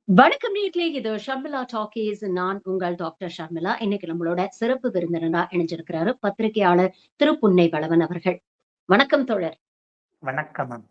வணக்கம் நேயர்களே, இது ஷர்மிளா டாக்கீஸ். நான் உங்கள் டாக்டர் ஷர்மிளா. இன்னைக்கு நம்மளோட சிறப்பு விருந்தினரா இணைஞ்சிருக்கிறாரு பத்திரிகையாளர் திரு புன்னை வளவன் அவர்கள். வணக்கம் தோழர். வணக்கம் மேம்.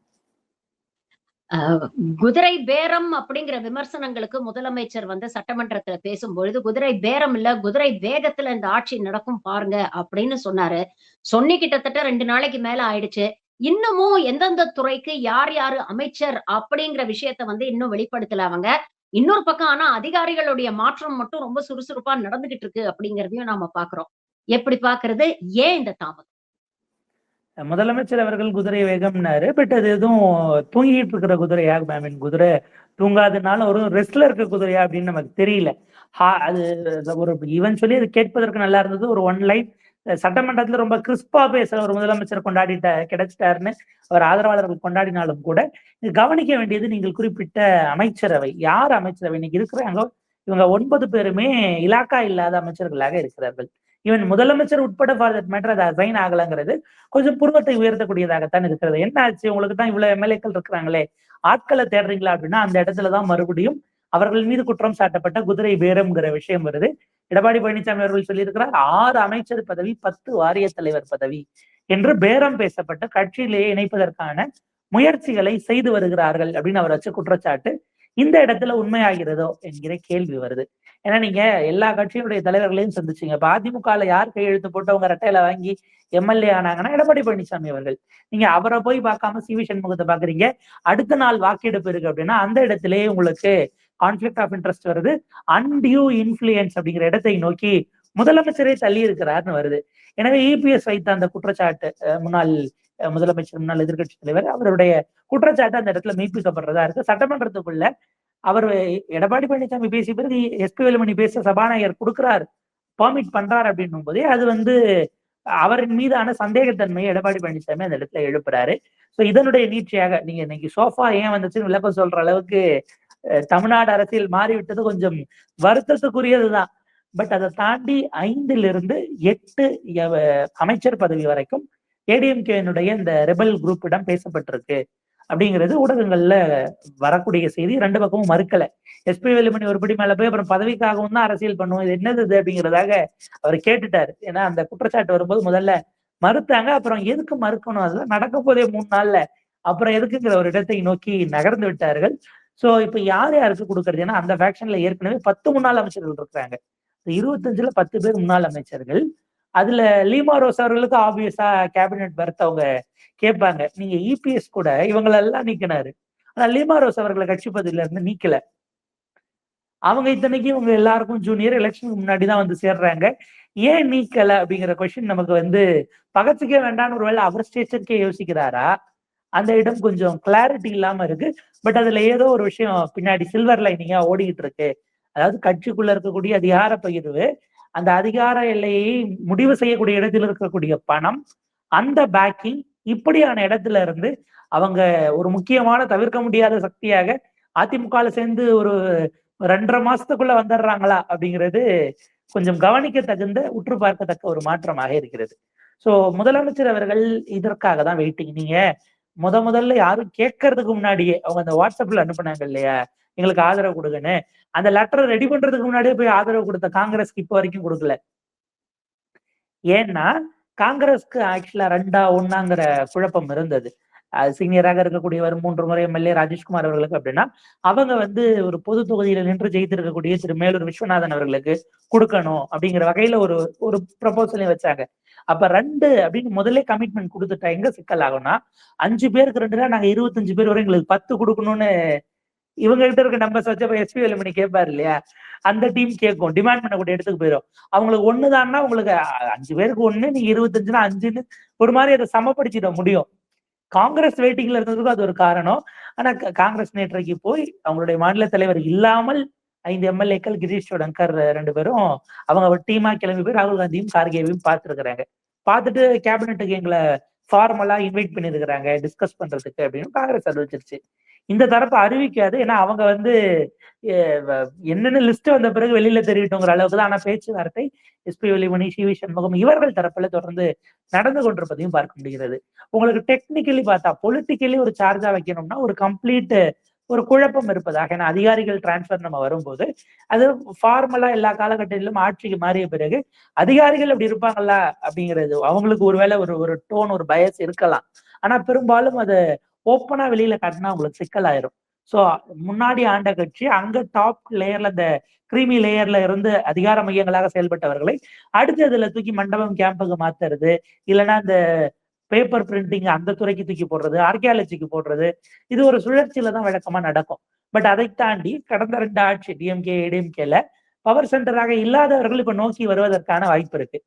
அஹ், குதிரை பேரம் அப்படிங்கிற விமர்சனங்களுக்கு முதலமைச்சர் சட்டமன்றத்துல பேசும்பொழுது, குதிரை பேரம் இல்ல, குதிரை வேகத்துல இந்த ஆட்சி நடக்கும் பாருங்க அப்படின்னு சொன்னாரு. சொன்னி கிட்டத்தட்ட 2 நாளைக்கு மேல ஆயிடுச்சு. இன்னமும் எந்தெந்த துறைக்கு யார் யாரு அமைச்சர் அப்படிங்கிற விஷயத்த இன்னும் வெளிப்படுத்தல அவங்க. இன்னொரு பக்கம் ஆனா அதிகாரிகளுடைய மாற்றம் மட்டும் ரொம்ப சுறுசுறுப்பா நடந்துகிட்டு இருக்கு அப்படிங்கிறதையும் நாம பாக்குறோம். எப்படி பாக்குறது? ஏன் இந்த தாமதம்? முதலமைச்சர் அவர்கள் குதிரை வேகம்னாரு. பட் அது எதுவும் தூங்கிட்டு இருக்கிற குதிரையா மேம்? குதிரை தூங்காதனால ஒரு ரெஸ்ட்ல இருக்க குதிரையா அப்படின்னு நமக்கு தெரியல. அது ஒரு ஈவன் சொல்லி அது கேட்பதற்கு நல்லா இருந்தது. ஒரு ஒன் லைன் சட்டமன்றத்துல ரொம்ப கிறிஸ்பா பேசுற ஒரு முதலமைச்சர் கிடைச்சிட்டாருன்னு அவர் ஆதரவாளர்கள் கொண்டாடினாலும் கூட கவனிக்க வேண்டியது, நீங்கள் குறிப்பிட்ட அமைச்சரவை. யார் அமைச்சரவை இன்னைக்கு இருக்கிறாங்க? இவங்க 9 பேருமே இலாக்கா இல்லாத அமைச்சர்களாக இருக்கிறார்கள். ஈவன் முதலமைச்சர் உட்பட ஃபார் தட் மேட்டர் அது அசைன் ஆகலங்கிறது கொஞ்சம் புருவத்தை உயர்த்தக்கூடியதாகத்தான் இருக்கிறது. என்ன ஆச்சு, உங்களுக்கு தான் இவ்வளவு எம்எல்ஏக்கள் இருக்கிறாங்களே, ஆட்களை தேடுறீங்களா அப்படின்னா அந்த இடத்துலதான் மறுபடியும் அவர்கள் மீது குற்றம் சாட்டப்பட்ட குதிரை பேரம்ங்கிற விஷயம் வருது. எடப்பாடி பழனிசாமி அவர்கள் சொல்லியிருக்கிறார், 6 அமைச்சர் பதவி 10 வாரிய தலைவர் பதவி என்று பேரம் பேசப்பட்ட கட்சியிலேயே இணைப்பதற்கான முயற்சிகளை செய்து வருகிறார்கள் அப்படின்னு அவர் வச்ச குற்றச்சாட்டு இந்த இடத்துல உண்மையாகிறதோ என்கிற கேள்வி வருது. ஏன்னா நீங்க எல்லா கட்சியினுடைய தலைவர்களையும் சந்திச்சீங்க. இப்ப அதிமுகல யார் கையெழுத்து போட்டு அவங்க ரெட்டையில வாங்கி எம்எல்ஏ ஆனாங்கன்னா எடப்பாடி பழனிசாமி அவர்கள். நீங்க அவரை போய் பார்க்காம சி.வி. சண்முகத்தை பாக்குறீங்க. அடுத்த நாள் வாக்கெடுப்பு இருக்கு அப்படின்னா அந்த இடத்திலேயே உங்களுக்கு கான்ஃபிளிக்ட் ஆஃப் இன்ட்ரெஸ்ட் வருது. அன்டியூ இன்ஃபுளுயன்ஸ் அப்படிங்கிற இடத்தை நோக்கி முதலமைச்சரே தள்ளி இருக்கிறார்னு வருது. எனவே இபிஎஸ் வைத்த அந்த குற்றச்சாட்டு, முன்னாள் முதலமைச்சர், முன்னாள் எதிர்கட்சி தலைவர், அவருடைய குற்றச்சாட்டு அந்த இடத்துல மெய்ப்பிக்கப்படுறதா இருக்கு. சட்டமன்றத்துக்குள்ள அவர் எடப்பாடி பழனிசாமி பேசிய பிறகு எஸ்பி வேலுமணி பேச சபாநாயகர் கொடுக்கிறார், பெர்மிட் பண்றாரு அப்படின்னும் போதே அது அவரின் மீதான சந்தேகத்தன்மையை எடப்பாடி பழனிசாமி அந்த இடத்துல எழுப்புறாரு. சோ இதனுடைய நீட்சியாக நீங்க இன்னைக்கு சோஃபா ஏன் வந்துச்சுன்னு விளக்கம் சொல்ற அளவுக்கு தமிழ்நாடு அரசியல் மாறிவிட்டது கொஞ்சம் வருத்தத்துக்குரியதுதான். பட் அதை தாண்டி 5லிருந்து 8 அமைச்சர் பதவி வரைக்கும் ஏடிஎம்கேனுடைய இந்த ரெபல் குரூப்பிடம் பேசப்பட்டிருக்கு அப்படிங்கிறது ஊடகங்கள்ல வரக்கூடிய செய்தி. 2 பக்கமும் மறுக்கல. எஸ்பி வேலுமணி ஒருபடி மேல போய் அப்புறம் பதவிக்காகவும் தான் அரசியல் பண்ணுவோம், இது என்னது இது அப்படிங்கிறதாக அவர் கேட்டுட்டாரு. ஏன்னா அந்த குற்றச்சாட்டு வரும்போது முதல்ல மறுத்தாங்க, அப்புறம் எதுக்கு மறுக்கணும், அதெல்லாம் நடக்க போதே 3 நாள்ல, அப்புறம் எதுக்குங்கிற ஒரு இடத்தை நோக்கி நகர்ந்து விட்டார்கள். சோ இப்ப யார் யாருக்கு கொடுக்கறது? ஏன்னா அந்த ஃபேக்ஷன்ல ஏற்கனவே 10 முன்னாள் அமைச்சர்கள் இருக்கிறாங்க. 25ல 10 பேர் முன்னாள் அமைச்சர்கள். அதுல லீமா ரோஸ் அவர்களுக்கு ஆப்வியஸா கேபினெட் பர்த் அவங்க கேட்பாங்க. நீங்க இபிஎஸ் கூட இவங்களெல்லாம் நீக்கினாரு, ஆனா லீமா ரோஸ் அவர்களை கட்சி பதவியில இருந்து நீக்கல. அவங்க இத்தனைக்கு இவங்க எல்லாருக்கும் ஜூனியர், எலெக்ஷனுக்கு முன்னாடிதான் வந்து சேர்றாங்க. ஏன் நீக்கல அப்படிங்கிற கொஸ்டின் நமக்கு பகச்சுக்கே வேண்டாம்னு ஒருவேளை அவர் ஸ்டேச்சருக்கே யோசிக்கிறாரா? அந்த இடம் கொஞ்சம் கிளாரிட்டி இல்லாம இருக்கு. பட் அதுல ஏதோ ஒரு விஷயம் பின்னாடி சில்வர் லைனிங்கா ஓடிக்கிட்டு இருக்கு. அதாவது கட்சிக்குள்ள இருக்கக்கூடிய அதிகார பகிர்வு, அந்த அதிகார எல்லையை முடிவு செய்யக்கூடிய இடத்தில் இருக்கக்கூடிய பணம், அந்த பேக்கிங், இப்படியான இடத்துல இருந்து அவங்க ஒரு முக்கியமான தவிர்க்க முடியாத சக்தியாக அதிமுக சேர்ந்து ஒரு 2.5 மாசத்துக்குள்ள வந்துடுறாங்களா அப்படிங்கிறது கொஞ்சம் கவனிக்க தகுந்த, உற்று பார்க்கத்தக்க ஒரு மாற்றமாக இருக்கிறது. சோ முதலமைச்சர் அவர்கள் இதற்காக தான் வெயிட்டிங். நீங்க முதல்ல யாரும் கேட்கறதுக்கு முன்னாடியே அவங்க அந்த வாட்ஸ்அப்ல அனுப்புனாங்க இல்லையா, எங்களுக்கு ஆதரவு கொடுங்கன்னு, அந்த லெட்டரை ரெடி பண்றதுக்கு முன்னாடியே போய் ஆதரவு கொடுத்த காங்கிரஸ்க்கு இப்ப வரைக்கும் கொடுக்கல. ஏன்னா காங்கிரஸ்க்கு ஆக்சுவலா 2-1ங்கிற குழப்பம் இருந்தது. சீனியராக இருக்கக்கூடியவர் 3 முறை எம்எல்ஏ ராஜேஷ்குமார் அவர்களுக்கு அப்படின்னா அவங்க ஒரு பொது தொகுதியில நின்று ஜெயித்திருக்கக்கூடிய திரு மேலூர் விஸ்வநாதன் அவர்களுக்கு கொடுக்கணும் அப்படிங்கிற வகையில ஒரு ஒரு ப்ரொபோசலையும் வச்சாங்க. அப்ப 2 அப்படின்னு முதல்ல கமிட்மெண்ட் கொடுத்துட்டா எங்க சிக்கல் ஆகும்னா, 5 பேருக்கு 2 நாங்க 25 பேர் வரை எங்களுக்கு 10 கொடுக்கணும்னு இவங்க கிட்ட இருக்க நம்பர்ஸ் வச்சப்ப எஸ்பி வேலுமணி கேட்பாரு இல்லையா, அந்த டீம் கேட்கும், டிமாண்ட் பண்ணக்கூடிய இடத்துக்கு போயிடும். அவங்களுக்கு 1தான்னா உங்களுக்கு 5 பேருக்கு 1, நீங்க 25னா 5ன்னு ஒரு மாதிரி அதை சமப்படுத்திட முடியும். காங்கிரஸ் வெயிட்டிங்ல இருந்ததுக்கும் அது ஒரு காரணம். ஆனா காங்கிரஸ் நேற்றைக்கு போய் அவங்களுடைய மாநில தலைவர் இல்லாமல் 5 எம்எல்ஏக்கள், கிரீஷ் சோடங்கர் 2 பேரும் அவங்க டீமா கிளம்பி போய் ராகுல் காந்தியும் கார்கேவையும் பார்த்துருக்குறாங்க. பார்த்துட்டு கேபினெட்டுக்கு எங்களை ஃபார்மலா இன்வைட் பண்ணிருக்கிறாங்க டிஸ்கஸ் பண்றதுக்கு அப்படின்னு காங்கிரஸ் அறிவிச்சிருச்சு. இந்த தரப்பு அறிவிக்காது. ஏன்னா அவங்க என்னென்ன லிஸ்ட் வந்த பிறகு வெளியில தெரிவிட்டுங்கிற அளவுக்கு தான். ஆனா பேச்சுவார்த்தை எஸ்பி வேலுமணி, சி.வி. சண்முகம் இவர்கள் தரப்புல தொடர்ந்து நடந்து கொண்டிருப்பதையும் பார்க்க முடிகிறது. உங்களுக்கு டெக்னிக்கலி பார்த்தா, பொலிட்டிக்கலி ஒரு சார்ஜா வைக்கணும்னா ஒரு கம்ப்ளீட் ஒரு குழப்பம் இருப்பதாக. ஏன்னா அதிகாரிகள் டிரான்ஸ்பர் நம்ம வரும்போது அது ஃபார்மலா எல்லா காலகட்டத்திலும் ஆட்சிக்கு மாறிய பிறகு அதிகாரிகள் அப்படி இருப்பாங்களா அப்படிங்கிறது அவங்களுக்கு ஒருவேளை ஒரு டோன், ஒரு பயஸ் இருக்கலாம். ஆனா பெரும்பாலும் அதை ஓப்பனா வெளியில காட்டினா அவங்களுக்கு சிக்கலாயிரும். சோ முன்னாடி ஆண்ட கட்சி அங்க டாப் லேயர்ல, இந்த கிரீமி லேயர்ல இருந்து அதிகார மையங்களாக செயல்பட்டவர்களை அடுத்து அதுல தூக்கி மண்டபம் கேம்புக்கு மாத்துறது, இல்லைன்னா இந்த பேப்பர் பிரிண்டிங் அந்த துறைக்கு தூக்கி போடுறது, ஆர்கியாலஜிக்கு போடுறது, இது ஒரு சுழற்சியில தான் வழக்கமா நடக்கும். பட் அதை தாண்டி கடந்த 2 ஆட்சி டிஎம்கே ஏடிஎம்கேல பவர் சென்டராக இல்லாதவர்கள் இப்ப நோக்கி வருவதற்கான வாய்ப்பு இருக்கு.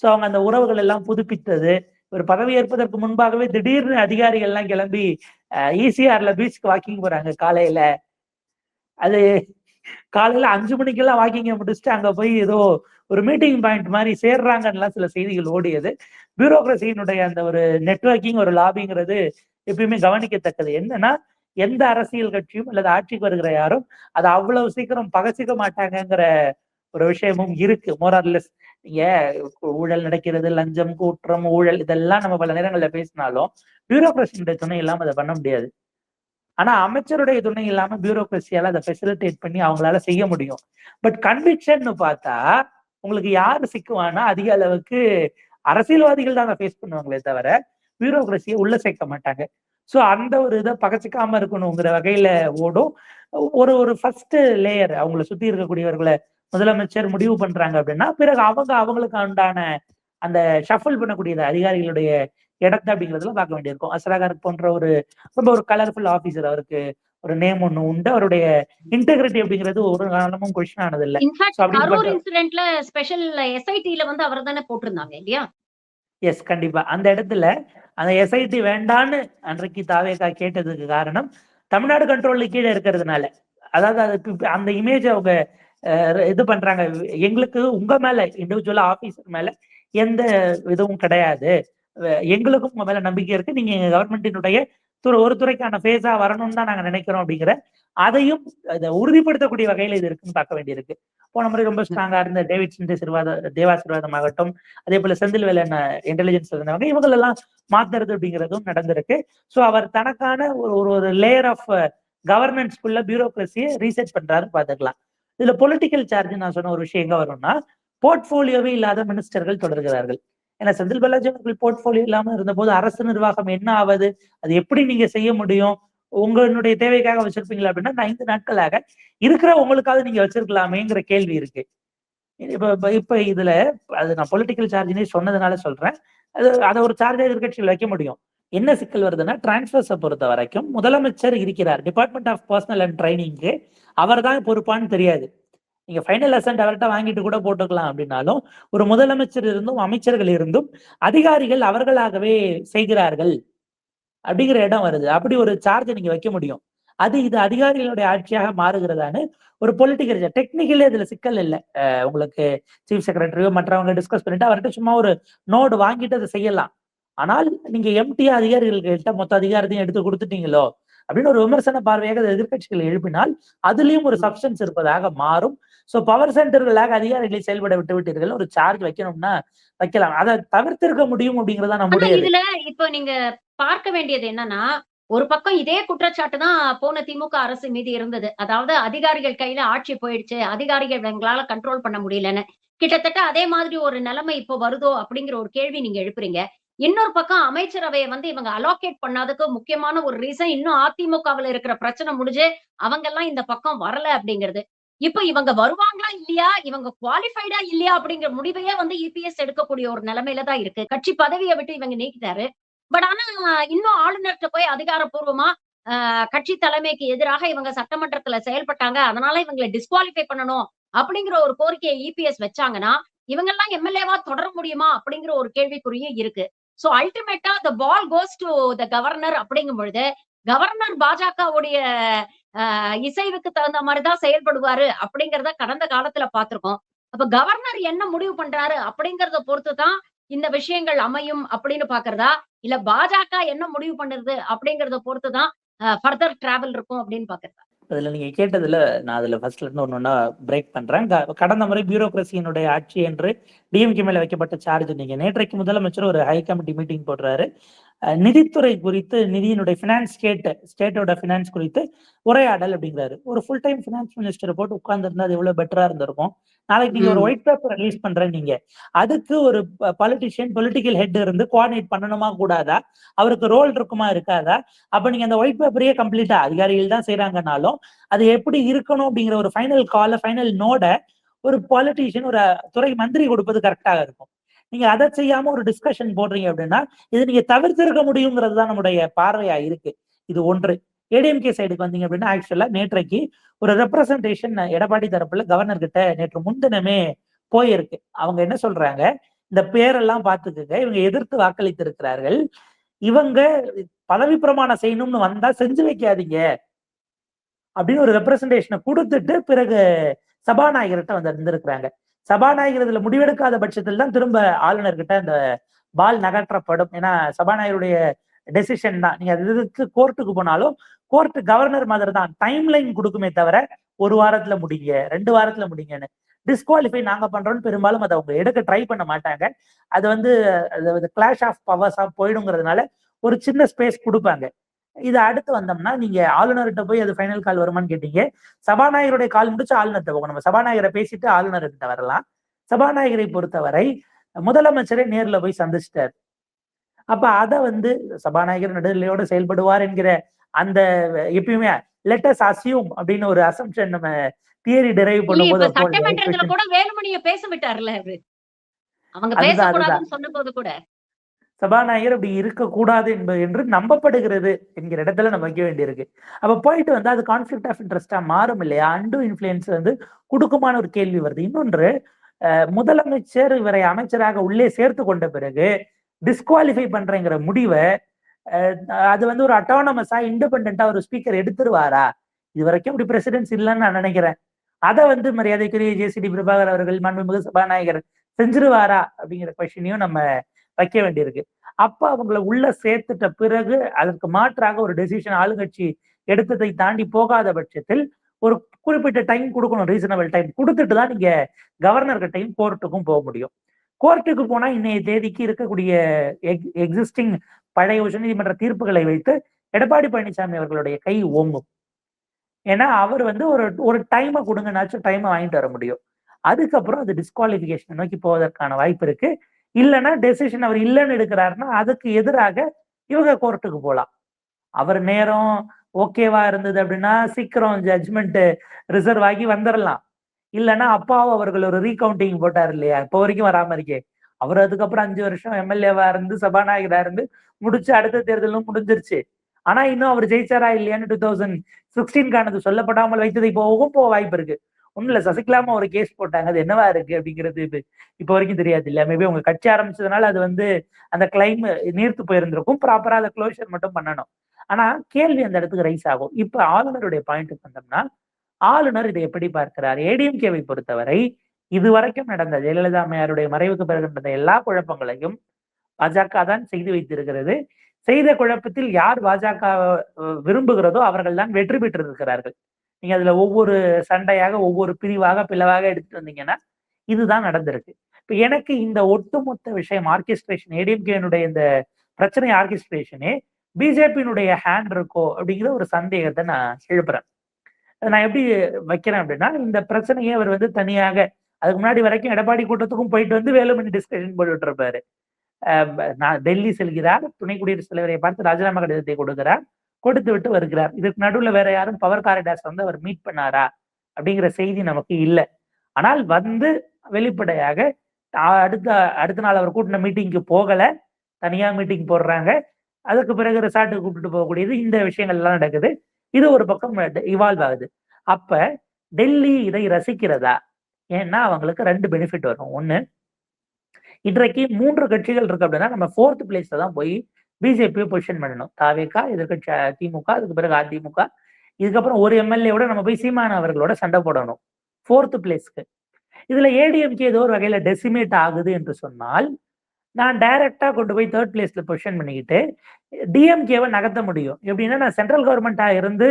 சோ அவங்க அந்த உறவுகள் எல்லாம் புதுப்பித்தது, ஒரு பதவி ஏற்பதற்கு முன்பாகவே திடீர்னு அதிகாரிகள் எல்லாம் கிளம்பி ஈசிஆர்ல பீச்சுக்கு வாக்கிங் போறாங்க காலையில. அது காலையில 5 மணிக்கெல்லாம் வாக்கிங்க முடிச்சுட்டு அங்க போய் ஏதோ ஒரு மீட்டிங் பாயிண்ட் மாதிரி சேர்றாங்கன்னு சில செய்திகள் ஓடியது. பியூரோக்ரசியினுடைய அந்த ஒரு நெட்வொர்க்கிங், ஒரு லாபிங்கிறது எப்பயுமே கவனிக்கத்தக்கது. என்னன்னா எந்த அரசியல் கட்சியும் அல்லது ஆட்சிக்கு வருகிற யாரும் அதை அவ்வளவு சீக்கிரம் பகச்சிக்க மாட்டாங்கிற ஒரு விஷயமும் இருக்கு. மோரார்லெஸ் நீங்க ஊழல் நடக்கிறது, லஞ்சம், குற்றம், ஊழல் இதெல்லாம் நம்ம பல நேரங்கள்ல பேசினாலும் பியூரோக்ரசியுடைய துணை இல்லாம அதை பண்ண முடியாது. ஆனா அமைச்சருடைய துணை இல்லாம பியூரோக்ரஸியால அதை ஃபெசிலிட்டேட் பண்ணி அவங்களால செய்ய முடியும். பட் கன்விக்ஷன் பார்த்தா உங்களுக்கு யாரு சிக்குவானா அதிக அளவுக்கு அரசியல்வாதிகள் தான் அதை ஃபேஸ் பண்ணுவாங்களே தவிர பியூரோக்ரஸியை உள்ள சேர்க்க மாட்டாங்க. சோ அந்த ஒரு இதை பகச்சிக்காம இருக்கணுங்கிற வகையில ஓடும். ஒரு ஃபர்ஸ்ட் லேயர் அவங்கள சுத்தி இருக்கக்கூடியவர்களை முதலமைச்சர் முடிவு பண்றாங்க அப்படின்னா பிறகு அவங்களுக்கு உண்டான அந்த ஷஃபிள் பண்ணக்கூடியது அதிகாரிகளுடைய இடத்தை அப்படிங்கிறதுல பார்க்க வேண்டியிருக்கும். அஸ்ராகார் போன்ற ரொம்ப ஒரு கலர்ஃபுல் ஆபீசர், அவருக்கு ஒரு நேம் ஒண்ணு உண்டு. அவருடைய இன்டெகிரிட்டி அப்படிங்கிறது ஒரு காரணமும் கொஸ்டின் ஆனது இல்ல. இன்ஃபேக்ட் கரூர் இன்சிடென்ட்ல ஸ்பெஷல் எஸ்ஐடில வந்து அவர் தானே போட்டிருந்தாங்க இல்லையா? எஸ், கண்டிப்பா. அந்த இடத்துல அந்த எஸ்ஐடி வேண்டான்னு அன்றைக்கு தாவேகா கேட்டதுக்கு காரணம் தமிழ்நாடு கண்ட்ரோல்ல கீழே இருக்கிறதுனால. அதாவது அதுக்கு அந்த இமேஜ் அவங்க இது பண்றாங்க, எங்களுக்கு உங்க மேல இண்டிவிஜுவலா ஆபீசர் மேல எந்த இதுவும் கிடையாது, எங்களுக்கும் உங்க மேல நம்பிக்கை இருக்கு, நீங்க எங்க கவர்மெண்டினுடைய ஒரு துறைக்கான ஃபேஸா வரணும்னு தான் நாங்க நினைக்கிறோம் அப்படிங்கிற அதையும் அதை உறுதிப்படுத்தக்கூடிய வகையில இது இருக்குன்னு பார்க்க வேண்டியிருக்கு. போன முறை ரொம்ப ஸ்ட்ராங்கா இருந்த தேவாசிர்வாதம் ஆகட்டும், அதே போல செந்தில்வேலன் இன்டெலிஜென்ஸ் இருந்தவங்க இவங்க எல்லாம் மாத்துறது அப்படிங்கிறதும் நடந்திருக்கு. சோ அவர் தனக்கான ஒரு லேயர் ஆஃப் கவர்னன்ஸ்குள்ள பியூரோக்ரஸியை ரீசர்ச் பண்றாருன்னு பாத்துக்கலாம். இதுல பொலிட்டிக்கல் சார்ஜ் நான் சொன்ன ஒரு விஷயம் எங்க வரும்னா, போர்ட்போலியோவே இல்லாத மினிஸ்டர்கள் தொடர்கிறார்கள். ஏன்னா செந்தில் பாலாஜி அவர்கள் போர்ட்போலியோ இல்லாம இருந்தபோது அரசு நிர்வாகம் என்ன ஆவது, அது எப்படி நீங்க செய்ய முடியும், உங்களுடைய தேவைக்காக வச்சிருப்பீங்களா அப்படின்னா 5 நாட்களாக இருக்கிற உங்களுக்காவது நீங்க வச்சிருக்கலாமேங்கிற கேள்வி இருக்கு. இப்ப இதுல அது நான் பொலிட்டிக்கல் சார்ஜ்னே சொன்னதுனால சொல்றேன். அதை ஒரு சார்ஜா எதிர்கட்சிகள் வைக்க முடியும். என்ன சிக்கல் வருதுன்னா, டிரான்ஸ்பர்ஸை பொறுத்த வரைக்கும் முதலமைச்சர் இருக்கிறார், டிபார்ட்மெண்ட் ஆஃப் பர்சனல் அண்ட் ட்ரைனிங்க்கு அவர் தான் பொறுப்பான்னு தெரியாது. நீங்க ஃபைனல் அசென்ட் அவர்கிட்ட வாங்கிட்டு கூட போட்டுக்கலாம் அப்படின்னாலும் ஒரு முதலமைச்சர் இருந்தும் அமைச்சர்கள் இருந்தும் அதிகாரிகள் அவர்களாகவே செய்கிறார்கள் அப்படிங்கிற இடம் வருது. அப்படி ஒரு சார்ஜை நீங்க வைக்க முடியும். இது அதிகாரிகளுடைய ஆட்சியாக மாறுகிறதான்னு ஒரு பொலிட்டிக்கல் டெக்னிக்கலி அதுல சிக்கல் இல்லை. உங்களுக்கு சீஃப் செக்ரட்டரியோ மற்றவங்க டிஸ்கஸ் பண்ணிட்டு அவர்கிட்ட சும்மா ஒரு நோடு வாங்கிட்டு அதை செய்யலாம். ஆனால் நீங்க எம்டியா அதிகாரிகள்கிட்ட மொத்த அதிகாரத்தையும் எடுத்து கொடுத்துட்டீங்களோ அப்படின்னு ஒரு விமர்சன பார்வையாக எதிர்கட்சிகள் எழுப்பினால் அதுலயும் ஒரு சப்ஸ்டன்ஸ் இருப்பதாக மாறும். சோ பவர் சென்டர்களாக அதிகாரிகளை செயல்பட விட்டு விட்டீர்கள், ஒரு சார்ஜ் வைக்கணும்னா வைக்கலாம். அதை தவிர்த்திருக்க முடியும் அப்படிங்கறத நம்முடைய இதுல இப்ப நீங்க பார்க்க வேண்டியது என்னன்னா, ஒரு பக்கம் இதே குற்றச்சாட்டு தான் போன திமுக அரசு மீது இருந்தது. அதாவது அதிகாரிகள் கையில ஆட்சி போயிடுச்சு, அதிகாரிகள் எங்களால கண்ட்ரோல் பண்ண முடியலன்னு. கிட்டத்தட்ட அதே மாதிரி ஒரு நிலைமை இப்போ வருதோ அப்படிங்கிற ஒரு கேள்வி நீங்க எழுப்புறீங்க. இன்னொரு பக்கம் அமைச்சரவையை வந்து இவங்க அலோகேட் பண்ணாததுக்கு முக்கியமான ஒரு ரீசன் இன்னும் அதிமுகவுல இருக்கிற பிரச்சனை முடிஞ்சு அவங்க எல்லாம் இந்த பக்கம் வரல அப்படிங்கிறது. இப்ப இவங்க வருவாங்களா இல்லையா, இவங்க குவாலிஃபைடா இல்லையா அப்படிங்கிற முடிவையே வந்து இபிஎஸ் எடுக்கக்கூடிய ஒரு நிலைமையில தான் இருக்கு. கட்சி பதவியை விட்டு இவங்க நீக்கிட்டாரு. பட் ஆனா இன்னும் ஆளுநர்கிட்ட போய் அதிகாரப்பூர்வமா கட்சி தலைமைக்கு எதிராக இவங்க சட்டமன்றத்துல செயல்பட்டாங்க, அதனால இவங்களை டிஸ்குவாலிஃபை பண்ணணும் அப்படிங்கிற ஒரு கோரிக்கையை இபிஎஸ் வச்சாங்கன்னா இவங்க எல்லாம் எம்எல்ஏவா தொடர முடியுமா அப்படிங்கிற ஒரு கேள்விக்குறியும் இருக்கு. சோ அல்டிமேட்டா த பால் கோஸ் டு த கவர்னர் அப்படிங்கும் பொழுது கவர்னர் பாஜகவுடைய இசைவுக்கு தகுந்த மாதிரிதான் செயல்படுவாரு அப்படிங்கறத கடந்த காலத்துல பார்த்திருக்கோம். அப்ப கவர்னர் என்ன முடிவு பண்றாரு அப்படிங்கறத பொறுத்துதான் இந்த விஷயங்கள் அமையும் அப்படின்னு பாக்குறதா, இல்ல பாஜக என்ன முடிவு பண்ணுறது அப்படிங்கறத பொறுத்துதான் ஃபர்தர் டிராவல் இருக்கும் அப்படின்னு பாக்குறதா? அதுல நீங்க கேட்டதுல நான் அதுல ஃபர்ஸ்ட்ல இருந்து ஒன்னொன்னா பிரேக் பண்றேன். கடந்த முறை பியூரோக்ரசியினுடைய ஆட்சி என்று டிஎம்கே மேல வைக்கப்பட்ட சார்ஜ், நீங்க நேற்றைக்கு முதலமைச்சர் ஒரு ஹை கமிட்டி மீட்டிங் போடுறாரு. நிதித்துறை குறித்து, நிதியினுடைய ஃபினான்ஸ் ஸ்டேட்டோட ஃபினான்ஸ் குறித்து உரையாடல் அப்படிங்கிறாரு. ஒரு ஃபுல் டைம் ஃபினான்ஸ் மினிஸ்டரை போட்டு உட்கார்ந்துருந்தா அது எவ்வளவு பெட்டரா இருந்திருக்கும். நாளைக்கு நீங்க ஒரு ஒயிட் பேப்பர் ரிலீஸ் பண்றேன், நீங்க அதுக்கு ஒரு பொலிட்டிக்கல் ஹெட் இருந்து கோஆர்டினேட் பண்ணணுமா கூடாதா? அவருக்கு ரோல் இருக்குமா இருக்காதா? அப்ப நீங்க அந்த ஒயிட் பேப்பரையே கம்ப்ளீட்டா அதிகாரிகள் தான் செய்யறாங்கனாலும் அது எப்படி இருக்கணும் அப்படிங்கிற ஒரு ஃபைனல் நோட ஒரு பாலிட்டிஷியன், ஒரு துறை மந்திரி கொடுப்பது கரெக்டாக இருக்கும். நீங்க அதை செய்யாம ஒரு டிஸ்கஷன் போடுறீங்க அப்படின்னா இது நீங்க தவிர்த்திருக்க முடியுங்கிறது தான் நம்முடைய பார்வையா இருக்கு. இது ஒன்று. ஏடிஎம்கே சைடுக்கு வந்தீங்க அப்படின்னா ஆக்சுவலா நேற்றைக்கு ஒரு ரெப்ரசன்டேஷன் எடப்பாடி தரப்புல கவர்னர் கிட்ட நேற்று முன்தினமே போயிருக்கு. அவங்க என்ன சொல்றாங்க, இந்த பேரெல்லாம் பார்த்துக்குங்க, இவங்க எதிர்த்து வாக்களித்து இருக்கிறார்கள், இவங்க பதவி பிரமாணம் செய்யணும்னு வந்தா செஞ்சு வைக்காதீங்க அப்படின்னு ஒரு ரெப்ரசன்டேஷனை கொடுத்துட்டு பிறகு சபாநாயகர்கிட்ட வந்து இருந்திருக்கிறாங்க. சபாநாயகர் இதுல முடிவெடுக்காத பட்சத்தில் தான் திரும்ப ஆளுநர்கிட்ட அந்த பால் நகற்றப்படும். ஏன்னா சபாநாயகருடைய டெசிஷன் தான். நீங்க அதுக்கு கோர்ட்டுக்கு போனாலும் கோர்ட் கவர்னர் மாதிரி தான் டைம் லைன் கொடுக்குமே தவிர 1 வாரத்துல முடிங்க, 2 வாரத்துல முடிங்கன்னு. டிஸ்குவாலிஃபை நாங்க பண்றோம்னு பெரும்பாலும் அதை அவங்க எடுக்க ட்ரை பண்ண மாட்டாங்க. அது வந்து கிளாஷ் ஆஃப் பவர்ஸா போயிடுங்கிறதுனால ஒரு சின்ன ஸ்பேஸ் கொடுப்பாங்க. இது அடுத்து வந்தோம்னா நீங்க ஆளுநர்கிட்ட போய் அது ஃபைனல் கால் வருமானு கேட்டீங்க. சபாநாயகருடைய கால் முடிச்சு ஆளுநர்கிட்ட போகணும். நம்ம சபாநாயகரை பேசிட்டு ஆளுநர்கிட்ட வரலாம். சபாநாயகரை பொறுத்தவரை முதலமைச்சரை நேர்ல போய் சந்திச்சிட்டாரு. அப்ப அத வந்து சபாநாயகர் நடுநிலையோட செயல்படுவார் என்கிற அந்த எப்பயுமே லெட்டஸ் அசியூம் அப்படின்னு ஒரு அசம்ஷன் நம்ம தியரி டிரைவ் பண்ணும்போது சட்டமன்றத்துல கூட வேலுமணியை பேச விட்டார்ல அவரு. அவங்க பேசக்கூடாதுன்னு சொன்னபோது கூட சபாநாயகர் அப்படி இருக்கக்கூடாது என்று நம்பப்படுகிறது என்கிற இடத்துல நம்ம வைக்க வேண்டியிருக்கு. அப்ப போயிட்டு வந்து அது கான்ஃபிளிக்ட் ஆஃப் இன்ட்ரெஸ்டா மாறும் இல்லையா? அண்டு இன்ஃபுளுன்ஸ் வந்து கொடுக்குமான ஒரு கேள்வி வருது. இன்னொன்று, முதலமைச்சர் இவரை அமைச்சராக உள்ளே சேர்த்து கொண்ட பிறகு டிஸ்குவாலிஃபை பண்றேங்கிற முடிவை அது வந்து ஒரு அட்டானமஸா இண்டிபெண்டா ஒரு ஸ்பீக்கர் எடுத்துருவாரா? இது வரைக்கும் அப்படி பிரசிடென்ஸ் இல்லைன்னு நான் நினைக்கிறேன். அதை வந்து மரியாதைக்குரிய ஜேசிடி பிரபாகர் அவர்கள் மாண்புமிகு சபாநாயகர் செஞ்சிருவாரா அப்படிங்கிற கொஸ்டினையும் நம்ம வைக்க வேண்டியிருக்கு. அப்ப அவங்களை உள்ள சேர்த்துட்ட பிறகு அதற்கு மாற்றாக ஒரு டெசிஷன் ஆளுங்கட்சி எடுத்ததை தாண்டி போகாத பட்சத்தில் ஒரு குறிப்பிட்ட டைம் கொடுக்கணும், ரீசனபிள் டைம் கொடுத்துட்டு தான் நீங்க கவர்னர் கிட்டையும் கோர்ட்டுக்கும் போக முடியும். கோர்ட்டுக்கு போனா இன்னைய தேதிக்கு இருக்கக்கூடிய எக்ஸிஸ்டிங் பழைய உச்சநீதிமன்ற தீர்ப்புகளை வைத்து எடப்பாடி பழனிசாமி அவர்களுடைய கை ஓங்கும். ஏன்னா அவர் வந்து ஒரு டைமை கொடுங்கனாச்சும் டைமை வாங்கிட்டு வர முடியும். அதுக்கப்புறம் அது டிஸ்குவாலிஃபிகேஷன் நோக்கி போவதற்கான வாய்ப்பு இருக்கு. இல்லைன்னா டெசிஷன் அவர் இல்லைன்னு எடுக்கிறாருன்னா அதுக்கு எதிராக இவங்க கோர்ட்டுக்கு போகலாம். அவர் நேரம் ஓகேவா இருந்தது அப்படின்னா சீக்கிரம் ஜட்ஜ்மெண்ட் ரிசர்வ் ஆகி வந்துடலாம். இல்லைன்னா அப்பாவும் அவர்கள் ஒரு ரீகவுண்டிங் போட்டார் இல்லையா, இப்போ வரைக்கும் வராம இருக்கே. அவர் அதுக்கப்புறம் 5 வருஷம் எம்எல்ஏவா இருந்து சபாநாயகரா இருந்து முடிச்சு அடுத்த தேர்தலும் முடிஞ்சிருச்சு. ஆனா இன்னும் அவர் ஜெயிச்சாரா இல்லையான்னு 2016 சொல்லப்படாமல் வைத்ததை போகவும் போக வாய்ப்பு இருக்கு. ஒண்ணும் இல்ல, சசிகலாமா ஒரு கேஸ் போட்டாங்க, அது என்னவா இருக்கு அப்படிங்கிறது இப்போ வரைக்கும் தெரியாது இல்ல. மேபி உங்க கட்சி ஆரம்பிச்சதுனால அது வந்து அந்த கிளைம் நீர்த்து போயிருந்திருக்கும். ப்ராப்பரா அதை க்ளோஷர் மட்டும் பண்ணணும். ஆனா கேள்வி அந்த இடத்துக்கு ரைஸ் ஆகும். இப்ப ஆளுநருடைய பாயிண்ட் வந்தோம்னா ஆளுநர் இதை எப்படி பார்க்கிறார்? ஏடிஎம்கேவை பொறுத்தவரை இதுவரைக்கும் நடந்த ஜெயலலிதா அம்மையாருடைய மறைவுக்கு பிறகு நடந்த எல்லா குழப்பங்களையும் பாஜக தான் செய்து வைத்திருக்கிறது. செய்த குழப்பத்தில் யார் பாஜக விரும்புகிறதோ அவர்கள் தான் வெற்றி பெற்றிருக்கிறார்கள். நீங்க அதுல ஒவ்வொரு சண்டையாக ஒவ்வொரு பிளவாக எடுத்துட்டு வந்தீங்கன்னா இதுதான் நடந்திருக்கு. இப்ப எனக்கு இந்த ஒட்டுமொத்த விஷயம் ஆர்கெஸ்ட்ரேஷன், ஏடிஎம்கேனுடைய இந்த பிரச்சனை ஆர்கெஸ்ட்ரேஷனே பிஜேபியினுடைய ஹேண்ட் இருக்கோ அப்படிங்கிற ஒரு சந்தேகத்தை நான் எழுப்புறேன். நான் எப்படி வைக்கிறேன் அப்படின்னா, இந்த பிரச்சனையை அவர் வந்து தனியாக அதுக்கு முன்னாடி வரைக்கும் எடப்பாடி கூட்டத்துக்கும் போயிட்டு வந்து வேலுமணி டிஸ்கஷன் போட்டுட்டு இருப்பாரு. நான் டெல்லி செல்கிறார், துணை குடியரசுத் தலைவரை பார்த்து ராஜினாமா கடிதத்தை கொடுக்கிறார், கொடுத்து விட்டு வருகிறார். இதுக்கு நடுவுல வேற யாரும் பவர் காரிடார்ஸ் வந்து அவர் மீட் பண்ணாரா அப்படிங்கிற செய்தி நமக்கு இல்லை. ஆனால் வந்து வெளிப்படையாக அடுத்த நாள் அவர் கூட்டின மீட்டிங்க்கு போகல, தனியா மீட்டிங் போடுறாங்க. அதுக்கு பிறகு ரிசார்ட்டுக்கு கூப்பிட்டு போகக்கூடியது, இந்த விஷயங்கள் எல்லாம் நடக்குது. இது ஒரு பக்கம் இவால்வ் ஆகுது. அப்ப டெல்லி இதை ரசிக்கிறதா? ஏன்னா அவங்களுக்கு 2 பெனிஃபிட் வரும். ஒண்ணு, இன்றைக்கு 3 கட்சிகள் இருக்கு அப்படின்னா நம்ம 4th பிளேஸ்ல தான் போய் பிஜேபியை பொசிஷன் பண்ணணும். தாவேகா, எதிர்கட்சி திமுக, அதுக்கு பிறகு அதிமுக, இதுக்கப்புறம் ஒரு எம்எல்ஏவோட நம்ம போய் சீமான் அவர்களோட சண்டை போடணும் 4th பிளேஸ்க்கு. இதுல ஏடிஎம்கே ஏதோ ஒரு வகையில டெசிமேட் ஆகுது என்று சொன்னால் நான் டைரக்டா கொண்டு போய் 3rd பிளேஸ்ல பொசிஷன் பண்ணிக்கிட்டு டிஎம்கேவை நகர்த்த முடியும். எப்படின்னா நான் சென்ட்ரல் கவர்மெண்டா இருந்து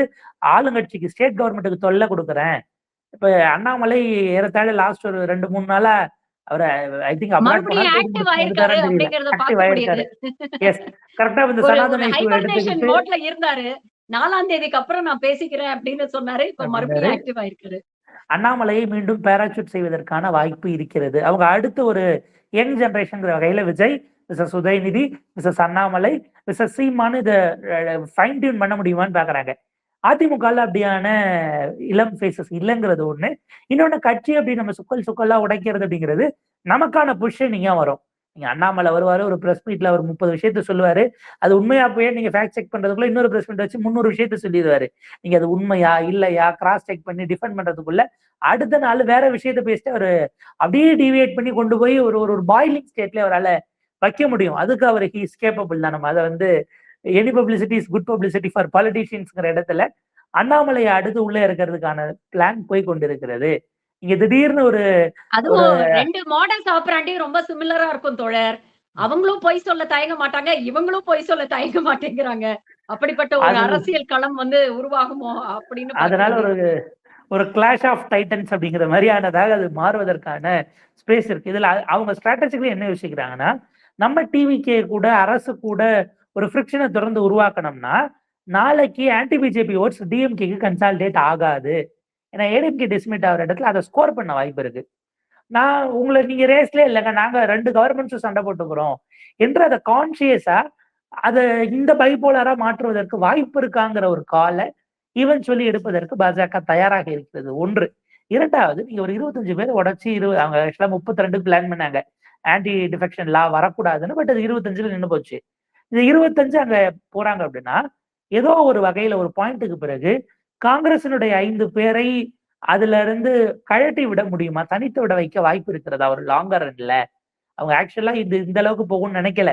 ஆளுங்கட்சிக்கு ஸ்டேட் கவர்மெண்ட்டுக்கு தொல்லை கொடுக்குறேன். இப்ப அண்ணாமலை ஏறத்தாழ லாஸ்ட் ஒரு 2-3 நாளா அவரு ஐ திங்க் அப்ராட் மறுபடியும் போனாரு, தேடி ஆக்டிவ் முடிச்சுட்டு ஆயிருக்காரு வந்துட்டாரான்னு தெரியல. அப்படிங்கறத ஆக்டிவ் பார்க்க முடியுது. ஆயிருக்காரு. எஸ். கரெக்ட்டா இந்த ஒரு ஒரு சனாதன இஷ்யூ ஹைபர்னேஷன் எடுத்துக்கிட்டு மோட்ல இருந்தாரு. 4ஆம் தேதிக்கு அப்புறம் நான் பேசிக்கிறேன் அப்படின்னு சொன்னாரு. இப்ப அப்படின்னாரு. மறுபடியும் ஆக்டிவ் ஆயிருக்காரு. அண்ணாமலையை மீண்டும் பேராசூட் செய்வதற்கான வாய்ப்பு இருக்கிறது. அவங்க அடுத்து ஒரு யங் ஜெனரேஷன்ங்கிற வகையில Vijay, mister Udhayanidhi, mister Annamalai, mister சீமான்னு இத ஃபைன் டியூன் பண்ண முடியுமான்னு பாக்குறாங்க. அதிமுகல அப்படியான இளம் ஃபேஸஸ் இல்லைங்கிறது ஒண்ணு. இன்னொன்னு கட்சி அப்படி நம்ம சுக்கல்லா உடைக்கிறது அப்படிங்கிறது நமக்கான பொசிஷனிங்கா வரும். நீங்க அண்ணாமலை வருவாரு, ஒரு பிரஸ் மீட்ல ஒரு 30 விஷயத்த சொல்லுவாரு. அது உண்மையா போய் நீங்க ஃபேக்ட் செக் பண்றதுக்குள்ள இன்னொரு பிரஸ் மீட் வச்சு 300 விஷயத்த சொல்லிடுவாரு. நீங்க அது உண்மையா இல்லையா கிராஸ் செக் பண்ணி டிஃபெண்ட் பண்றதுக்குள்ள அடுத்த நாள் வேற விஷயத்த பேசிட்டு அவரு அப்படியே டிவியேட் பண்ணி கொண்டு போய் ஒரு ஒரு பாய்லிங் ஸ்டேட்ல அவரால வைக்க முடியும். அதுக்கு அவர் ஹீஸ் கேப்பபிள் தான். நம்ம அதை வந்து any publicity is good publicity for பாலிட்டிஷியன்ஸ்ங்கிற இடத்துல அண்ணாமலையை அடுத்து உள்ள இருக்கிறதுக்கான பிளான் போய் கொண்டிருக்கிறது. இங்க திடீர்னு ஒரு அதுவும் 2 மாடல்ஸ் ஆப்பராண்டி ரொம்ப சிமிலரா இருக்கும் தோழர். அவங்களும் பொய் சொல்ல தயங்க மாட்டாங்க. இவங்களும் பொய் சொல்ல தயங்க மாட்டேங்கிறாங்க. அப்படிப்பட்ட ஒரு அது அரசியல் களம் வந்து உருவாகுமோ அப்படின்னு பார்க்க அதனால ஒரு வேண்டியது. ஒரு கிளாஷ் ஆஃப் டைட்டன்ஸ் அப்படிங்கிற மாதிரியானதாக அது மாறுவதற்கான ஸ்பேஸ் இருக்கு. இதுல அவங்க ஸ்ட்ராட்டஜிக்கலி என்ன யோசிக்கிறாங்கன்னா, நம்ம டிவிக்கே கூட அரசு கூட ஒரு ஃப்ரிக்ஷனை தொடர்ந்து உருவாக்கணும்னா நாளைக்கு ஆன்டி பிஜேபி ஓட்ஸ் டிஎம்கேக்கு கன்சாலிடேட் ஆகாது. ஏன்னா ஏடிஎம்கே டிஸ்மிட் ஆகிற இடத்துல அதை ஸ்கோர் பண்ண வாய்ப்பு இருக்கு. நான் உங்களை நீங்க ரேஸ்ல இல்லைங்க, நாங்க 2 கவர்மெண்ட்ஸும் சண்டை போட்டுக்கிறோம் என்று அதை கான்சியஸா அதை இந்த பைபோலரா மாற்றுவதற்கு வாய்ப்பு இருக்காங்கிற ஒரு காலை ஈவென்ச்சுவலி எடுப்பதற்கு பாஜக தயாராக இருக்கிறது. ஒன்று. இரண்டாவது, நீங்க ஒரு 25 பேர் உடச்சி அவங்க ஆக்சுவலா 32 பிளான் பண்ணாங்க ஆன்டி டிஃபெக்ஷன் லா வரக்கூடாதுன்னு. பட் அது 25ல நின்று போச்சு. இது 25 அங்க போறாங்க அப்படின்னா ஏதோ ஒரு வகையில ஒரு பாயிண்ட்டுக்கு பிறகு காங்கிரசினுடைய 5 பேரை அதுல இருந்து கழட்டி விட முடியுமா, தனித்து விட வைக்க வாய்ப்பு இருக்கிறதா ஒரு லாங்கர் ரன்ல? அவங்க ஆக்சுவலா இந்த அளவுக்கு போகும்னு நினைக்கல.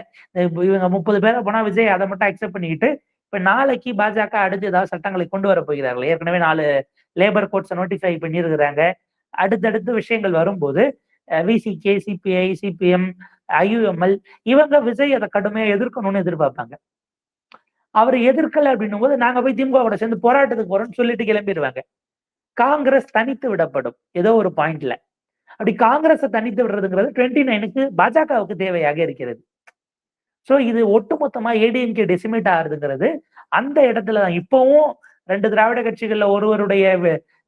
இவங்க 30 பேரை போனா விஜய் அதை மட்டும் அக்செப்ட் பண்ணிக்கிட்டு இப்ப நாளைக்கு பாஜக அடுத்து ஏதாவது சட்டங்களை கொண்டு வர போகிறார்கள். ஏற்கனவே 4 லேபர் கோட்ஸை நோட்டிஃபை பண்ணியிருக்கிறாங்க. அடுத்தடுத்து விஷயங்கள் வரும்போது விசிகே, சிபிஐ, சிபிஎம், ஐயுஎம்எல் இவங்க விஜய் அதை கடுமையா எதிர்க்கணும்னு எதிர்பார்ப்பாங்க. அவர் எதிர்க்கல அப்படின்னும் போது நாங்க போய் திமுக சேர்ந்து போராட்டத்துக்கு போறோம்னு சொல்லிட்டு கிளம்பிடுவாங்க. காங்கிரஸ் தனித்து விடப்படும் ஏதோ ஒரு பாயிண்ட்ல. அப்படி காங்கிரஸை தனித்து விடுறதுங்கிறது 29க்கு பாஜகவுக்கு தேவையாக இருக்கிறது. சோ இது ஒட்டுமொத்தமா ஏடிஎம்கே டெசிமேட் ஆகுதுங்கிறது அந்த இடத்துல தான். இப்பவும் 2 திராவிட கட்சிகள்ல ஒருவருடைய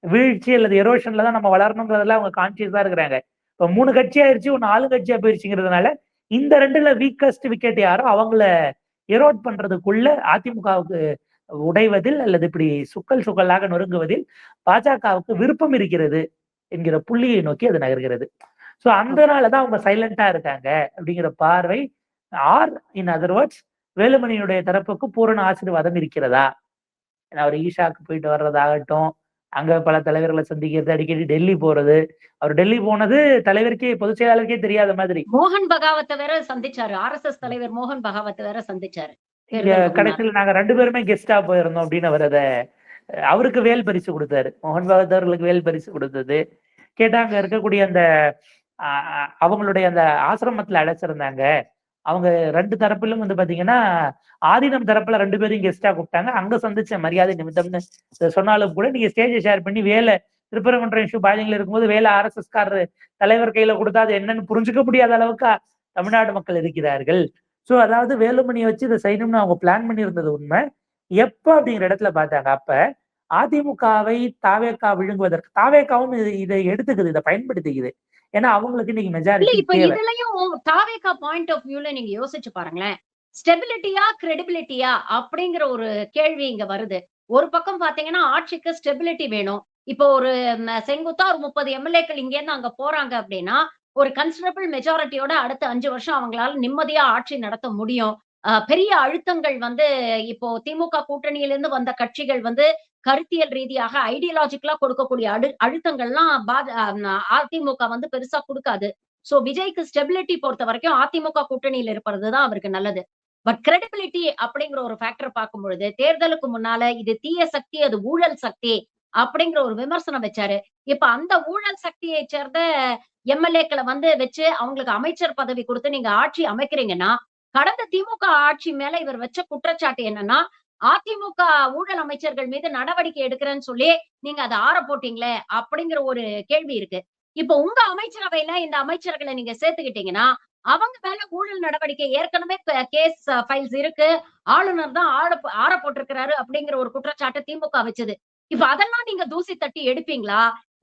வீழ்ச்சி அல்லது எரோஷன்ல தான் நம்ம வளரணுங்கிறதுல அவங்க கான்சியஸா இருக்கிறாங்க. இப்ப 3 கட்சி ஆயிருச்சு, 4 கட்சியா போயிருச்சுங்கிறதுனால இந்த 2ல வீக்கஸ்ட் விக்கெட் யாரோ அவங்கள எரோட் பண்றதுக்குள்ள அதிமுகவுக்கு உடைவதில் அல்லது இப்படி சுக்கல்லாக நொறுங்குவதில் பாஜகவுக்கு விருப்பம் இருக்கிறது என்கிற புள்ளியை நோக்கி அது நகர்கிறது. சோ அதனாலதான் அவங்க சைலண்டா இருக்காங்க அப்படிங்கிற பார்வை. ஆர் இன் அதர் வேர்ட்ஸ், வேலுமணியுடைய தரப்புக்கு பூரண ஆசீர்வாதம் இருக்கிறதா? அவர் ஈஷாக்கு போயிட்டு வர்றதாகட்டும், அங்க பல தலைவர்களை சந்திக்கிறது, அடிக்கடி டெல்லி போறது. அவர் டெல்லி போனது தலைவருக்கே, பொதுச் செயலாளருக்கே தெரியாத மாதிரி. மோகன் பகாவத்தை வேற சந்திச்சாரு. ஆர்எஸ்எஸ் தலைவர் மோகன் பகாவத்தை வேற சந்திச்சாரு. கடைசியில நாங்க 2 பேருமே கெஸ்டா போயிருந்தோம் அப்படின்னு அவர் அதை அவருக்கு வேல் பரிசு கொடுத்தாரு. மோகன் பகவத் அவர்களுக்கு வேல் பரிசு கொடுத்தது கேட்டாங்க. இருக்கக்கூடிய அந்த அவங்களுடைய அந்த ஆசிரமத்துல அழைச்சிருந்தாங்க. அவங்க 2 தரப்பிலும் வந்து பாத்தீங்கன்னா ஆதீனம் தரப்புல 2 பேரும் கெஸ்டா கூப்பிட்டாங்க. அங்க சந்திச்ச மரியாதை நிமித்தம்னு சொன்னாலும் கூட நீங்க ஸ்டேஜை ஷேர் பண்ணி வேலை திருப்பரங்குன்றம் இஷ்யூ பாதிகள் இருக்கும்போது வேலை ஆர்எஸ்எஸ் காரர் தலைவர் கையில கொடுத்தா அது என்னன்னு புரிஞ்சுக்க முடியாத அளவுக்கு தமிழ்நாடு மக்கள் இருக்கிறார்கள். சோ அதாவது வேலுமணியை வச்சு இதை செய்யணும்னு அவங்க பிளான் பண்ணியிருந்தது உண்மை. எப்ப அப்படிங்கிற இடத்துல பார்த்தாங்க, அப்ப அதிமுகவை தாவேகா விழுங்குவதற்கு தாவேகாவும் இதை எடுத்துக்குது, இதை பயன்படுத்திக்குது. ஏன்னா அவங்களுக்கு இன்னைக்கு மெஜாரிட்டி இப்ப இதுலயும் தாவேகா பாயிண்ட் ஆஃப் வியூல நீங்க யோசிச்சு பாருங்களேன். ஸ்டெபிலிட்டியா கிரெடிபிலிட்டியா அப்படிங்கிற ஒரு கேள்வி இங்க வருது. ஒரு பக்கம் பாத்தீங்கன்னா ஆட்சிக்கு ஸ்டெபிலிட்டி வேணும். இப்போ ஒரு செங்குத்தா ஒரு 30 எம்எல்ஏக்கள் இங்க இருந்து அங்க போறாங்க அப்படின்னா ஒரு கன்சிடரபிள் மெஜாரிட்டியோட அடுத்த 5 வருஷம் அவங்களால நிம்மதியா ஆட்சி நடத்த முடியும். பெரிய அழுத்தங்கள் வந்து இப்போ திமுக கூட்டணியிலிருந்து வந்த கட்சிகள் வந்து கருத்தியல் ரீதியாக ஐடியாலஜிக்கலா கொடுக்கக்கூடிய அழுத்தங்கள்லாம் அதிமுக வந்து பெருசா கொடுக்காது. சோ விஜய்க்கு ஸ்டெபிலிட்டி பொறுத்த வரைக்கும் அதிமுக கூட்டணியில இருப்பதுதான் அவருக்கு நல்லது. பட் கிரெடிபிலிட்டி அப்படிங்கிற ஒரு ஃபேக்டர் பார்க்கும் பொழுது தேர்தலுக்கு முன்னால இது தீய சக்தி, அது ஊழல் சக்தி அப்படிங்கிற ஒரு விமர்சனம் வச்சாரு. இப்ப அந்த ஊழல் சக்தியை சேர்ந்த எம்எல்ஏக்களை வந்து வச்சு அவங்களுக்கு அமைச்சர் பதவி கொடுத்து நீங்க ஆட்சி அமைக்கிறீங்கன்னா, கடந்த திமுக ஆட்சி மேல இவர் வச்ச குற்றச்சாட்டு என்னன்னா, அதிமுக ஊழல் அமைச்சர்கள் மீது நடவடிக்கை எடுக்கிறேன்னு சொல்லி நீங்க அதை ஆற போட்டீங்களே அப்படிங்கிற ஒரு கேள்வி இருக்கு. இப்ப உங்க அமைச்சரவையில இந்த அமைச்சர்களை நீங்க சேர்த்துக்கிட்டீங்கன்னா, அவங்க மேல ஊழல் நடவடிக்கை ஏற்கனவே கேஸ் ஃபைல்ஸ் இருக்கு. ஆளுநர் தான் ஆற போட்டிருக்கிறாரு அப்படிங்கிற ஒரு குற்றச்சாட்டு திமுக வச்சது. இப்ப அதெல்லாம் நீங்க தூசி தட்டி எடுப்பீங்களா?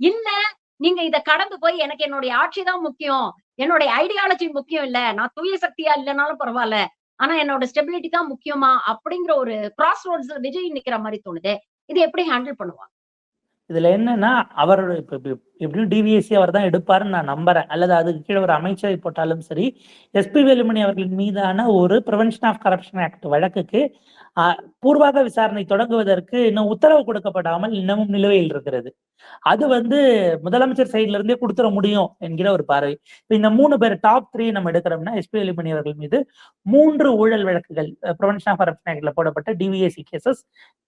இல்ல நீங்க இத கடந்து போய் எனக்கு என்னுடைய ஆட்சி தான் முக்கியம். என்னுடைய ஐடியாலஜி முக்கியம் இல்ல. நான் தூய சக்தியா இல்லனாலும் பரவால்ல. ஆனா என்னோட ஸ்டெபிலிட்டி தான் முக்கியமா? அப்படிங்கிற ஒரு கிராஸ் ரோட்ஸ்ல விஜய் நிக்கிற மாரி தோணுதே. இது எப்படி ஹேண்டில் பண்ணுவாங்க? இதுல என்னன்னா, அவரோட இப்ப எப்படியும் டிவிஎஸ்சி அவர் தான் எடுப்பாருன்னு நான் நம்புறேன். அல்லது அதுக்கு கீழ ஒரு அமைச்சரை போட்டாலும் சரி, எஸ்பி வேலுமணி அவர்களின் மீதான ஒரு பிரிவென்ஷன் ஆஃப் கரப்ஷன் ஆக்ட் வழக்குக்கு அ பூர்வாக விசாரணை தொடங்குவதற்கு இன்னும் உத்தரவு கொடுக்கப்படாமல் இன்னமும் நிலுவையில் இருக்கிறது. அது முதலமைச்சர் சைட்ல இருந்தே குடுத்துற முடியும் என்கிற ஒரு பார்வை. இப்ப இந்த 3 பேர் டாப் 3 நம்ம எடுக்கிறோம்னா, எஸ்பி வேலுமணி அவர்கள் மீது 3 ஊழல் வழக்குகள் பிரிவென்ஷன் ஆஃப் கரப்ஷன் ஆக்ட்ல போடப்பட்ட டிவிஎஸ்சி கேசஸ்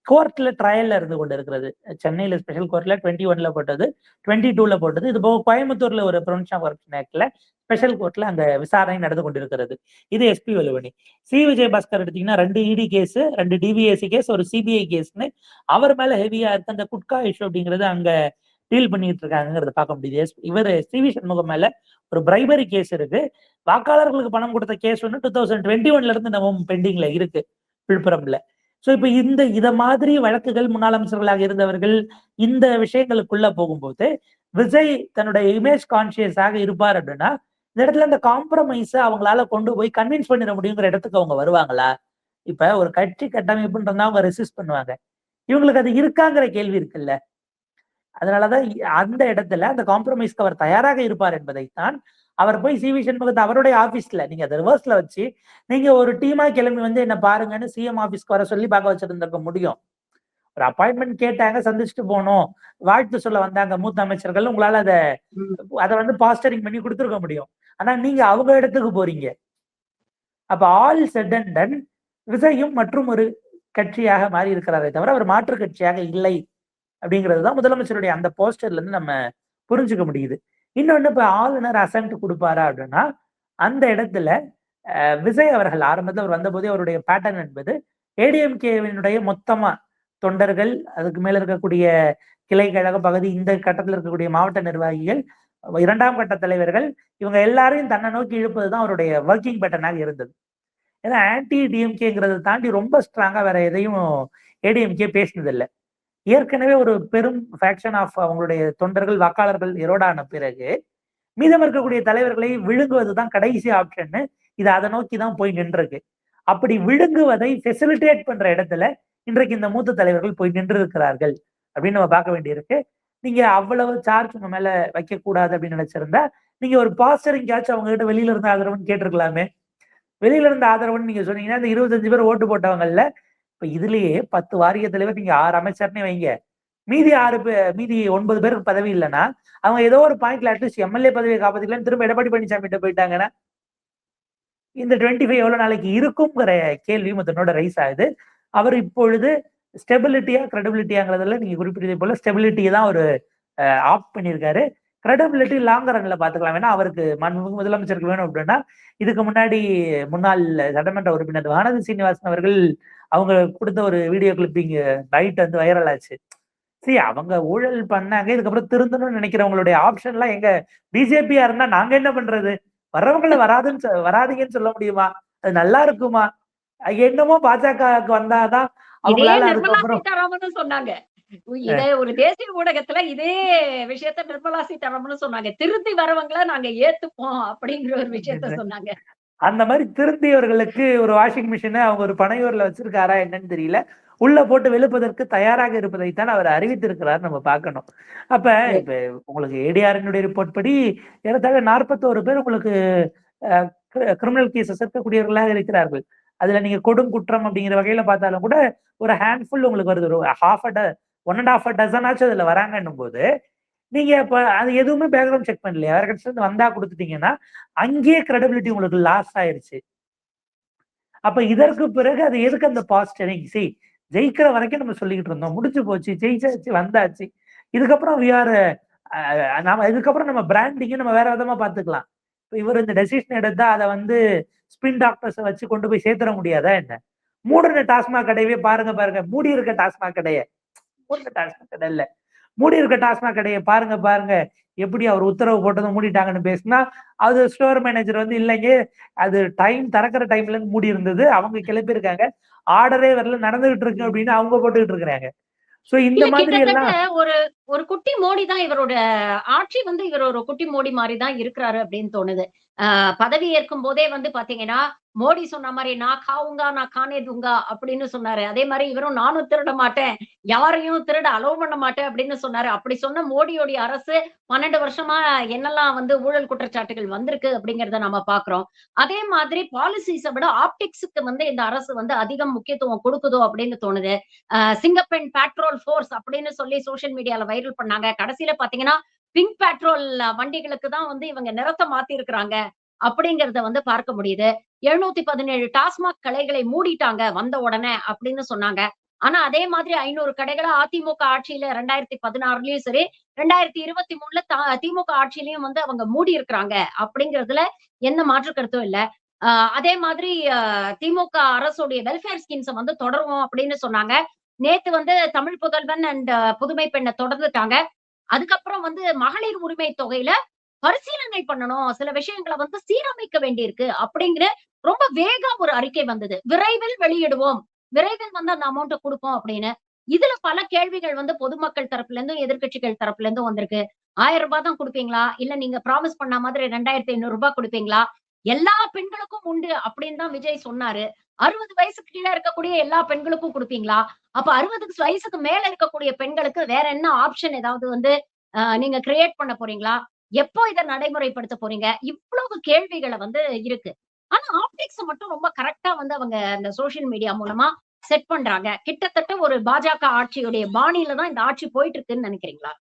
கோர்ட்ல ட்ரையல்ல இருந்து கொண்டிருக்கிறது. சென்னையில ஸ்பெஷல் கோர்ட்ல 21ல போட்டது, 22ல போட்டது. இது போக கோயம்புத்தூர்ல ஒரு பிரிவென்ஷன் ஆஃப் கரப்ஷன் ஆக்ட்ல ஸ்பெஷல் கோர்ட்ல அந்த விசாரணை நடந்து கொண்டிருக்கிறது. இது எஸ்பி வேலுமணி. சி விஜயபாஸ்கர் எடுத்தீங்கன்னா 2 இடி கேஸ், 2 டிவிஎஸ்சி கேஸ், ஒரு சிபிஐ கேஸ்ன்னு அவர் மேல ஹெவியா இருக்கு. அந்த குட்கா இஷ்யூ அப்படிங்கிறது அங்க டீல் பண்ணிட்டு இருக்காங்கிறத பார்க்க முடியுது. இவர் சி.வி. சண்முகம் மேல ஒரு பிரைபரி கேஸ் இருக்கு. வாக்காளர்களுக்கு பணம் கொடுத்த கேஸ் 2021ல இருந்து நம்ம பெண்டிங்ல இருக்கு விழுப்புரம்ல. சோ இப்ப இத மாதிரி வழக்குகள் முன்னாள் அமைச்சர்களாக இருந்தவர்கள் இந்த விஷயங்களுக்குள்ள போகும்போது விஜய் தன்னுடைய இமேஜ் கான்சியஸாக இருப்பார் அப்படின்னா இந்த இடத்துல இந்த காம்ப்ரமைஸ அவங்களால கொண்டு போய் கன்வின்ஸ் பண்ணிட முடியுங்கிற இடத்துக்கு அவங்க வருவாங்களா? இப்ப ஒரு கட்சி கட்டமைப்புன்றதா அவங்க ரெசிஸ்ட் பண்ணுவாங்க. இவங்களுக்கு அது இருக்காங்கிற கேள்வி இருக்குல்ல. அதனாலதான் அந்த இடத்துல அந்த காம்ப்ரமைஸ்க்கு அவர் தயாராக இருப்பார் என்பதைத்தான் அவர் போய் சி.வி. சண்முகத்தை அவருடைய ஆபீஸ்ல நீங்க அதை ரிவர்ஸ்ல வச்சு நீங்க ஒரு டீமா கிளம்பி என்ன பாருங்கன்னு சிஎம் ஆபீஸ்க்கு வர சொல்லி பார்க்க வச்சிருந்திருக்க முடியும். ஒரு அப்பாயின்மெண்ட் கேட்டாங்க, சந்திச்சுட்டு போனோம், வாழ்த்து சொல்ல வந்தாங்க மூத்த அமைச்சர்கள், உங்களால அதை பாஸ்டரிங் பண்ணி கொடுத்துருக்க முடியும். ஆனா நீங்க அவங்க இடத்துக்கு போறீங்க. அப்ப ஆல் செட் அண்ட் டன் விஜயும் மற்றும் ஒரு கட்சியாக மாறி இருக்கிறாரே தவிர அவர் மாற்று கட்சியாக இல்லை அப்படிங்கிறதுதான் முதலமைச்சருடைய அந்த போஸ்டர்ல இருந்து நம்ம புரிஞ்சுக்க முடியுது. இன்னொன்னு இப்ப ஆளுநர் அசன்ட் கொடுப்பாரா அப்படின்னா அந்த இடத்துல விஜய் அவர்கள் ஆரம்பத்தில் அவர் வந்த போதே அவருடைய பேட்டர்ன் என்பது ஏடிஎம்கேவினுடைய மொத்தமா தொண்டர்கள், அதுக்கு மேல இருக்கக்கூடிய கிளை கழக பகுதி, இந்த கட்டத்தில் இருக்கக்கூடிய மாவட்ட நிர்வாகிகள், 2ஆம் கட்ட தலைவர்கள், இவங்க எல்லாரையும் தன்னை நோக்கி இழுப்பதுதான் அவருடைய ஒர்க்கிங் பேட்டர்னாக இருந்தது. ஏன்னா ஆன்டி டிஎம்கேங்கிறத தாண்டி ரொம்ப ஸ்ட்ராங்கா வேற எதையும் ஏடிஎம்கே பேசினதில்லை. ஏற்கனவே ஒரு பெரும் ஃபேக்ஷன் ஆஃப் அவங்களுடைய தொண்டர்கள் வாக்காளர்கள் எரோடான பிறகு மீதம் இருக்கக்கூடிய தலைவர்களை விழுங்குவதுதான் கடைசி ஆப்ஷன். இது அதை நோக்கி தான் போய் நின்றுருக்கு. அப்படி விழுங்குவதை ஃபெசிலிட்டேட் பண்ற இடத்துல இன்றைக்கு இந்த மூத்த தலைவர்கள் போய் நின்று இருக்கிறார்கள் அப்படின்னு நம்ம பார்க்க வேண்டியிருக்கு. நீங்க அவ்வளவு சார்ஜ் உங்க மேல வைக்க கூடாது அப்படின்னு நினைச்சிருந்தா நீங்க ஒரு பாஸ்டரிங்காச்சும் அவங்க கிட்ட வெளியில இருந்த ஆதரவுன்னு கேட்டிருக்கலாமே. வெளியில இருந்த ஆதரவுன்னு நீங்க சொன்னீங்கன்னா இந்த 25 பேர் ஓட்டு போட்டவங்கல்ல, இப்ப இதுலயே 10 வாரிய தலைவர் நீங்க 6 அமைச்சர்னே வைங்க, மீதி 9 பேருக்கு பதவி இல்லைன்னா அவங்க ஏதோ ஒரு பாயிண்ட்ல அட்லீஸ்ட் எம்எல்ஏ பதவியை காப்பாத்திக்கலாம்னு திரும்ப எடப்பாடி பழனிசாமி கிட்ட போயிட்டாங்கன்னா இந்த 25 எவ்வளவு நாளைக்கு இருக்குங்கிற கேள்வியும் தன்னோட ரைஸ் ஆகுது. அவர் இப்பொழுது ஸ்டெபிலிட்டியா கிரெடிபிலிட்டியாங்கிறதுல நீங்க குறிப்பிட்டதை போல ஸ்டெபிலிட்டியை தான் ஒரு ஆப் பண்ணியிருக்காரு. கிரெடிபிலிட்டி லாங் ரன்ல பாத்துக்கலாம். வேணா அவருக்கு முதலமைச்சருக்கு வேணும் அப்படின்னா இதுக்கு முன்னாடி முன்னாள் சட்டமன்ற உறுப்பினர் வானதி சீனிவாசன் அவர்கள் அவங்க கொடுத்த ஒரு வீடியோ கிளிப்பிங் நைட் வைரல் ஆச்சு. சரி, அவங்க ஊழல் பண்ணாங்க, இதுக்கப்புறம் திருந்தணும்னு நினைக்கிறவங்களுடைய ஆப்ஷன் எல்லாம் எங்க பிஜேபியா இருந்தா நாங்க என்ன பண்றது? வர்றவங்களை வராதீங்கன்னு சொல்ல முடியுமா? அது நல்லா இருக்குமா? என்னமோ பாஜகவுக்கு வந்தாதான் அவங்களால அதுக்கப்புறம் சொன்னாங்க. இதே ஒரு தேசிய ஊடகத்துல இதே விஷயத்த நிர்மலா சீதாராமன் சொன்னாங்க. திருந்தி வரவங்களை நாங்க ஏத்துப்போம் அப்படிங்கிற ஒரு விஷயத்த சொன்னாங்க. அந்த மாதிரி திருந்தியவர்களுக்கு ஒரு வாஷிங் மிஷினை அவங்க ஒரு பனையூர்ல வச்சிருக்காரா என்னன்னு தெரியல, உள்ள போட்டு வெளுப்பதற்கு தயாராக இருப்பதைத்தான் அவர் அறிவித்திருக்கிறார். நம்ம பார்க்கணும். அப்ப இப்ப உங்களுக்கு ஏடிஆரினுடைய ரிப்போர்ட் படி ஏறத்தாழ 41 பேர் உங்களுக்கு கிரிமினல் கேசஸ் இருக்கக்கூடியவர்களாக இருக்கிறார்கள். அதுல நீங்க கொடும் குற்றம் அப்படிங்கிற வகையில பார்த்தாலும் கூட ஒரு ஹேண்ட்ஃபுல் உங்களுக்கு வருது. ஒரு 1.5 டசனாச்சும் அதுல வராங்கன்னும் போது நீங்க இப்ப அது எதுவுமே பேக்ரவுண்ட் செக் பண்ணலையா? வேற கட்சியில இருந்து வந்தா கொடுத்துட்டீங்கன்னா அங்கேயே கிரெடிபிலிட்டி உங்களுக்கு லாஸ் ஆயிருச்சு. அப்ப இதற்கு பிறகு அது எதுக்கு அந்த பாஸ்டரிங்? ஜெயிக்கிற வரைக்கும் நம்ம சொல்லிக்கிட்டு இருந்தோம், முடிஞ்சு போச்சு, ஜெயிச்சாச்சு, வந்தாச்சு. இதுக்கப்புறம் இதுக்கப்புறம் நம்ம பிராண்டிங்க நம்ம வேற விதமா பாத்துக்கலாம். இவர் இந்த டெசிஷன் எடுத்தா அதை ஸ்பின் டாக்டர்ஸை வச்சு கொண்டு போய் சேர்த்துட முடியாதா என்ன? மூடின டாஸ்மாக் கடையவே பாருங்க, மூடி இருக்க டாஸ்மாக் கடைய, மூடின டாஸ்மாக் கடை இல்ல, மூடி இருக்க டாஸ்மாக் கடையை பாருங்க, எப்படி அவர் உத்தரவு போட்டதை மூடிட்டாங்கன்னு பேசினா, அது ஸ்டோர் மேனேஜர் வந்து இல்லைங்க, அது டைம் திறக்கிற டைம்ல மூடி இருந்தது, அவங்க கிளப்பியிருக்காங்க, ஆர்டரே வரல, நடந்துகிட்டு இருக்கு அப்படின்னு அவங்க போட்டுக்கிட்டு இருக்கிறாங்க. சோ இந்த இல்ல மாதிரி கிட்டத்தட்ட எல்லாம் ஒரு ஒரு குட்டி மோடி தான் இவரோட ஆட்சி வந்து இவர் ஒரு குட்டி மோடி மாரி தான் இருக்கிறாரு அப்படின்னு தோணுது. பதவி ஏற்கும் போதே வந்து பாத்தீங்கன்னா, மோடி சொன்ன மாரி நான் காவுங்கா, நான் கானே தூங்கா அப்படின்னு சொன்னாரு. அதே மாரி இவரும் நானும் திருட மாட்டேன், யாரையும் திருட அலோவ் பண்ண மாட்டேன் அப்படின்னு சொன்னாரு. அப்படி சொன்ன மோடியோடைய அரசு 12 வருஷமா என்னெல்லாம் வந்து ஊழல் குற்றச்சாட்டுகள் வந்திருக்கு அப்படிங்கிறத நம்ம பார்க்கிறோம். அதே மாதிரி பாலிசிஸ விட ஆப்டிக்ஸ்க்கு வந்து இந்த அரசு வந்து அதிகம் முக்கியத்துவம் குடுக்குதோ அப்படின்னு தோணுது. சிங்கப்பெண் பேட்ரோல் ஃபோர்ஸ் அப்படின்னு சொல்லி சோசியல் மீடியால வைரல் பண்ணாங்க. கடைசியில பார்த்தீங்கன்னா, பிங்க் பேட்ரோல் வண்டிகளுக்கு தான் வந்து இவங்க நிறத்த மாத்தியிருக்கிறாங்க. அப்படிங்கிறத வந்து பார்க்க முடியுது. 717 டாஸ்மாக் கடைகளை மூடிட்டாங்க வந்த உடனே அப்படின்னு சொன்னாங்க. ஆனா அதே மாதிரி 500 கடைகள அதிமுக ஆட்சியில 2016லயும் சரி, 2023ல திமுக ஆட்சியிலயும் வந்து அவங்க மூடி இருக்கிறாங்க. அப்படிங்கிறதுல எந்த மாற்று கருத்தும் இல்ல. அ அதே மாதிரி திமுக அரசுடைய வெல்ஃபேர் ஸ்கீம்ஸ வந்து தொடருவோம் அப்படின்னு சொன்னாங்க. நேத்து வந்து தமிழ் புதல்வன் அண்ட் புதுமை பெண்ண தொடர்ந்துட்டாங்க. அதுக்கப்புறம் வந்து மகளிர் உரிமை தொகையில பரிசீலனை பண்ணணும். சில விஷயங்கள வந்து சீரமைக்க வேண்டியிருக்கு அப்படிங்கிற ரொம்ப வேகா ஒரு அறிக்கை வந்தது. விரைவில் வெளியிடுவோம். விரைவில் வந்து அந்த அமௌண்ட்ட குடுப்போம் அப்படின்னு. இதுல பல கேள்விகள் வந்து பொதுமக்கள் தரப்புல இருந்தும், எதிர்க்கட்சிகள் தரப்புல இருந்தும் வந்திருக்கு. ரூ. 1000 தான் குடுப்பீங்களா? இல்ல நீங்க ப்ராமிஸ் பண்ண மாதிரி ரூ. 2500 குடுப்பீங்களா? எல்லா பெண்களுக்கும் உண்டு அப்படின்னு தான் விஜய் சொன்னாரு. 60 வயசுக்கு கீழ இருக்கக்கூடிய எல்லா பெண்களுக்கும் குடுப்பீங்களா? அப்ப 60 வயசுக்கு மேல இருக்கக்கூடிய பெண்களுக்கு வேற என்ன ஆப்ஷன் ஏதாவது வந்து நீங்க கிரியேட் பண்ண போறீங்களா? எப்போ இத நடைமுறைப்படுத்த போறீங்க? இவ்வளவு கேள்விகள வந்து இருக்கு. ஆனா ஆப்டிக்ஸ மட்டும் ரொம்ப கரெக்ட்டா வந்து அவங்க அந்த சோசியல் மீடியா மூலமா செட் பண்றாங்க. கிட்டத்தட்ட ஒரு பாஜக ஆட்சியுடைய பாணியில தான் இந்த ஆட்சி போயிட்டு இருக்குன்னு நினைக்கிறீங்களா?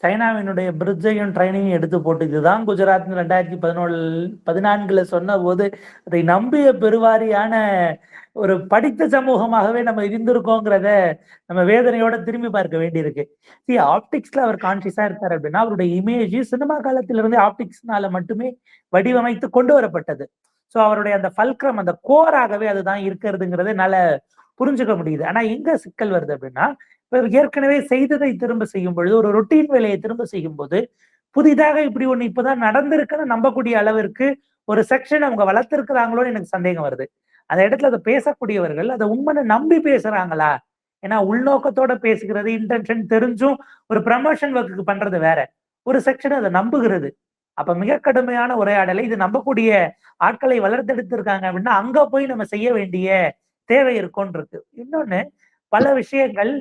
சைனாவினுடைய பிரிட்ஜையும் ட்ரெயினையும் எடுத்து போட்டு இதுதான் குஜராத் 2014 சொன்ன போது அதை நம்பிய பெருவாரியான ஒரு படித்த சமூகமாகவே நம்ம இருந்திருக்கோங்கிறத நம்ம வேதனையோட திரும்பி பார்க்க வேண்டியிருக்கு. ஆப்டிக்ஸ்ல அவர் கான்சியஸா இருக்காரு அப்படின்னா அவருடைய இமேஜ் சினிமா காலத்திலிருந்து ஆப்டிக்ஸ்னால மட்டுமே வடிவமைத்து கொண்டு வரப்பட்டது. சோ அவருடைய அந்த ஃபல்க்ரம், அந்த கோராகவே அதுதான் இருக்கிறதுங்கிறது என்னால புரிஞ்சுக்க முடியுது. ஆனா எங்க சிக்கல் வருது அப்படின்னா, ஏற்கனவே செய்ததை திரும்ப செய்யும் பொழுது, ஒரு ரொட்டீன் வேலையை திரும்ப செய்யும் போது, புதிதாக இப்படி ஒண்ணு இப்பதான் நடந்திருக்குன்னு நம்பக்கூடிய அளவிற்கு ஒரு செக்ஷன் அவங்க வளர்த்திருக்கிறாங்களோன்னு எனக்கு சந்தேகம் வருது. அந்த இடத்துல அதை பேசக்கூடியவர்கள் அதை உண்மைன்னு நம்பி பேசுறாங்களா? ஏன்னா உள்நோக்கத்தோட பேசுகிறது, இன்டென்ஷன் தெரிஞ்சும் ஒரு ப்ரமோஷன் ஒர்க்குக்கு பண்றது வேற. ஒரு செக்ஷன் அதை நம்புகிறது. அப்ப மிக கடுமையான உரையாடலை இது நம்பக்கூடிய ஆட்களை வளர்த்தெடுத்திருக்காங்க அப்படின்னா, அங்க போய் நம்ம செய்ய வேண்டிய தேவை இருக்கும்னு இருக்கு. இன்னொன்னு, பல விஷயங்கள்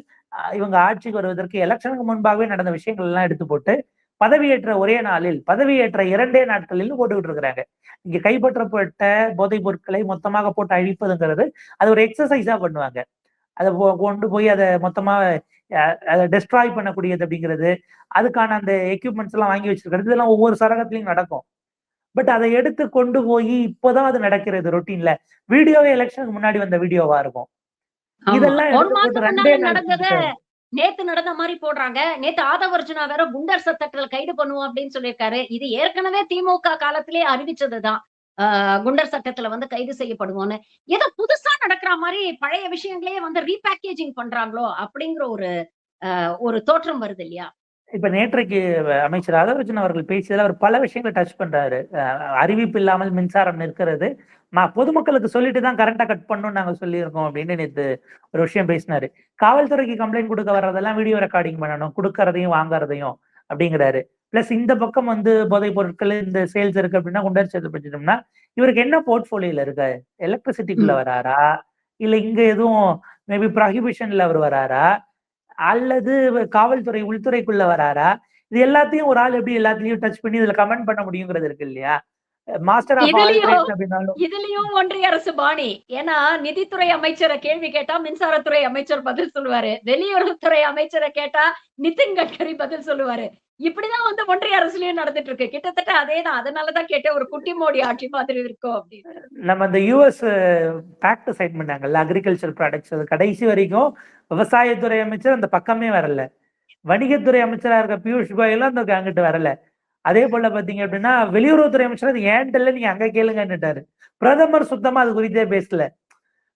இவங்க ஆட்சிக்கு வருவதற்கு எலெக்ஷனுக்கு முன்பாகவே நடந்த விஷயங்கள் எல்லாம் எடுத்து போட்டு பதவியேற்ற ஒரே நாளில், பதவியேற்ற 2 நாட்களில் போட்டுக்கிட்டு இருக்கிறாங்க. இங்க கைப்பற்றப்பட்ட போதைப் பொருட்களை மொத்தமாக போட்டு அழிப்பதுங்கிறது அது ஒரு எக்ஸசைஸா பண்ணுவாங்க. அதை கொண்டு போய் அதை மொத்தமா அதை டெஸ்ட்ராய் பண்ணக்கூடியது அப்படிங்கிறது, அதுக்கான அந்த எக்யூப்மெண்ட்ஸ் எல்லாம் வாங்கி வச்சிருக்கிறது, இதெல்லாம் ஒவ்வொரு சரகத்திலையும் நடக்கும். பட் அதை எடுத்து கொண்டு போய் இப்போதான் அது நடக்கிறது ரொட்டீன்ல. வீடியோவே எலெக்ஷனுக்கு முன்னாடி வந்த வீடியோவா இருக்கும். ஆமா. இதெல்லாம் 1 எடுத்து போட்டு மாசம் 2 முன்னால நாள் நடந்தத நேத்து நடந்த மாரி போடுறாங்க. நேத்து ஆதவ அர்ஜுனா வேற குண்டர் சட்டத்துல கைது பண்ணுவோம் அப்படின்னு சொல்லியிருக்காரு. இது ஏற்கனவே திமுக காலத்திலேயே அறிவிச்சதுதான். குண்டர் சட்டத்துல வந்து கைது செய்யப்படுவோம்னு. ஏதோ புதுசா நடக்கிற மாரி பழைய விஷயங்களையே வந்து ரீபேக்கேஜிங் பண்றாங்களோ அப்படிங்கிற ஒரு தோற்றம் வருது இல்லையா? இப்ப நேற்றைக்கு அமைச்சர் அகர்வச்சன் அவர்கள் பேசியதில் அவர் பல விஷயங்களை டச் பண்றாரு. அறிவிப்பு இல்லாமல் மின்சாரம் நிற்கிறது, பொதுமக்களுக்கு சொல்லிட்டு தான் கரண்டை கட் பண்ணணும்னு நாங்க சொல்லியிருக்கோம் அப்படின்னு நேற்று ஒரு விஷயம் பேசினாரு. காவல்துறைக்கு கம்ப்ளைண்ட் கொடுக்க வர்றதெல்லாம் வீடியோ ரெக்கார்டிங் பண்ணணும், கொடுக்கறதையும் வாங்குறதையும் அப்படிங்கிறாரு. பிளஸ் இந்த பக்கம் வந்து போதைப் பொருட்கள் இந்த சேல்ஸ் இருக்கு அப்படின்னா குண்டர் சேர்த்து இவருக்கு என்ன போர்ட்போலியோல இருக்கு? எலக்ட்ரிசிட்டிக்குள்ள வராரா, இல்ல இங்க எதுவும் மேபி ப்ராஹிபிஷன்ல அவர் வராரா, அல்லது காவல்துறை உள்துறைக்குள்ள வராரா? இது எல்லாத்தையும் ஒரு ஆள் எப்படி எல்லாத்தையும் டச் பண்ணி இதுல கமெண்ட் பண்ண முடியுங்கிறது இருக்கு இல்லையா? மாஸ்டர் ஆஃப் ஆல் இதுலயும் ட்ரேட்ஸ் அப்படின்னாலும் இதுலயும் ஒன்றிய அரசு பாணி. ஏன்னா நிதித்துறை அமைச்சர கேள்வி கேட்டா மின்சாரத்துறை அமைச்சர் பதில் சொல்லுவாரு. வெளியுறவுத்துறை அமைச்சர கேட்டா நிதின் கட்கரி பதில் சொல்லுவாரு. இப்படிதான் வந்து ஒன்றிய அரசுலயும் நடந்துட்டு இருக்கு. கிட்டத்தட்ட அதேதான். அதனாலதான் கேட்டேன் ஒரு குட்டி மோடி ஆட்சி மாதிரி இருக்கும் அப்படின்னு. நம்ம இந்த யூஎஸ் பேக்ட் சைன் பண்ணாங்கல்ல, அக்ரிகல்ச்சர் ப்ராடக்ட்ஸ், அது கடைசி வரைக்கும் விவசாயத்துறை அமைச்சர் அந்த பக்கமே வரல. வணிகத்துறை அமைச்சரா இருக்க பியூஷ் கோயலும் அந்த அங்கிட்டு வரல. அதே போல பாத்தீங்க அப்படின்னா வெளியுறவுத்துறை அமைச்சர் அது ஏன்ட்டு நீங்க அங்க கேளுங்கன்னுட்டாரு. பிரதமர் சுத்தமா அது குறித்தே பேசல.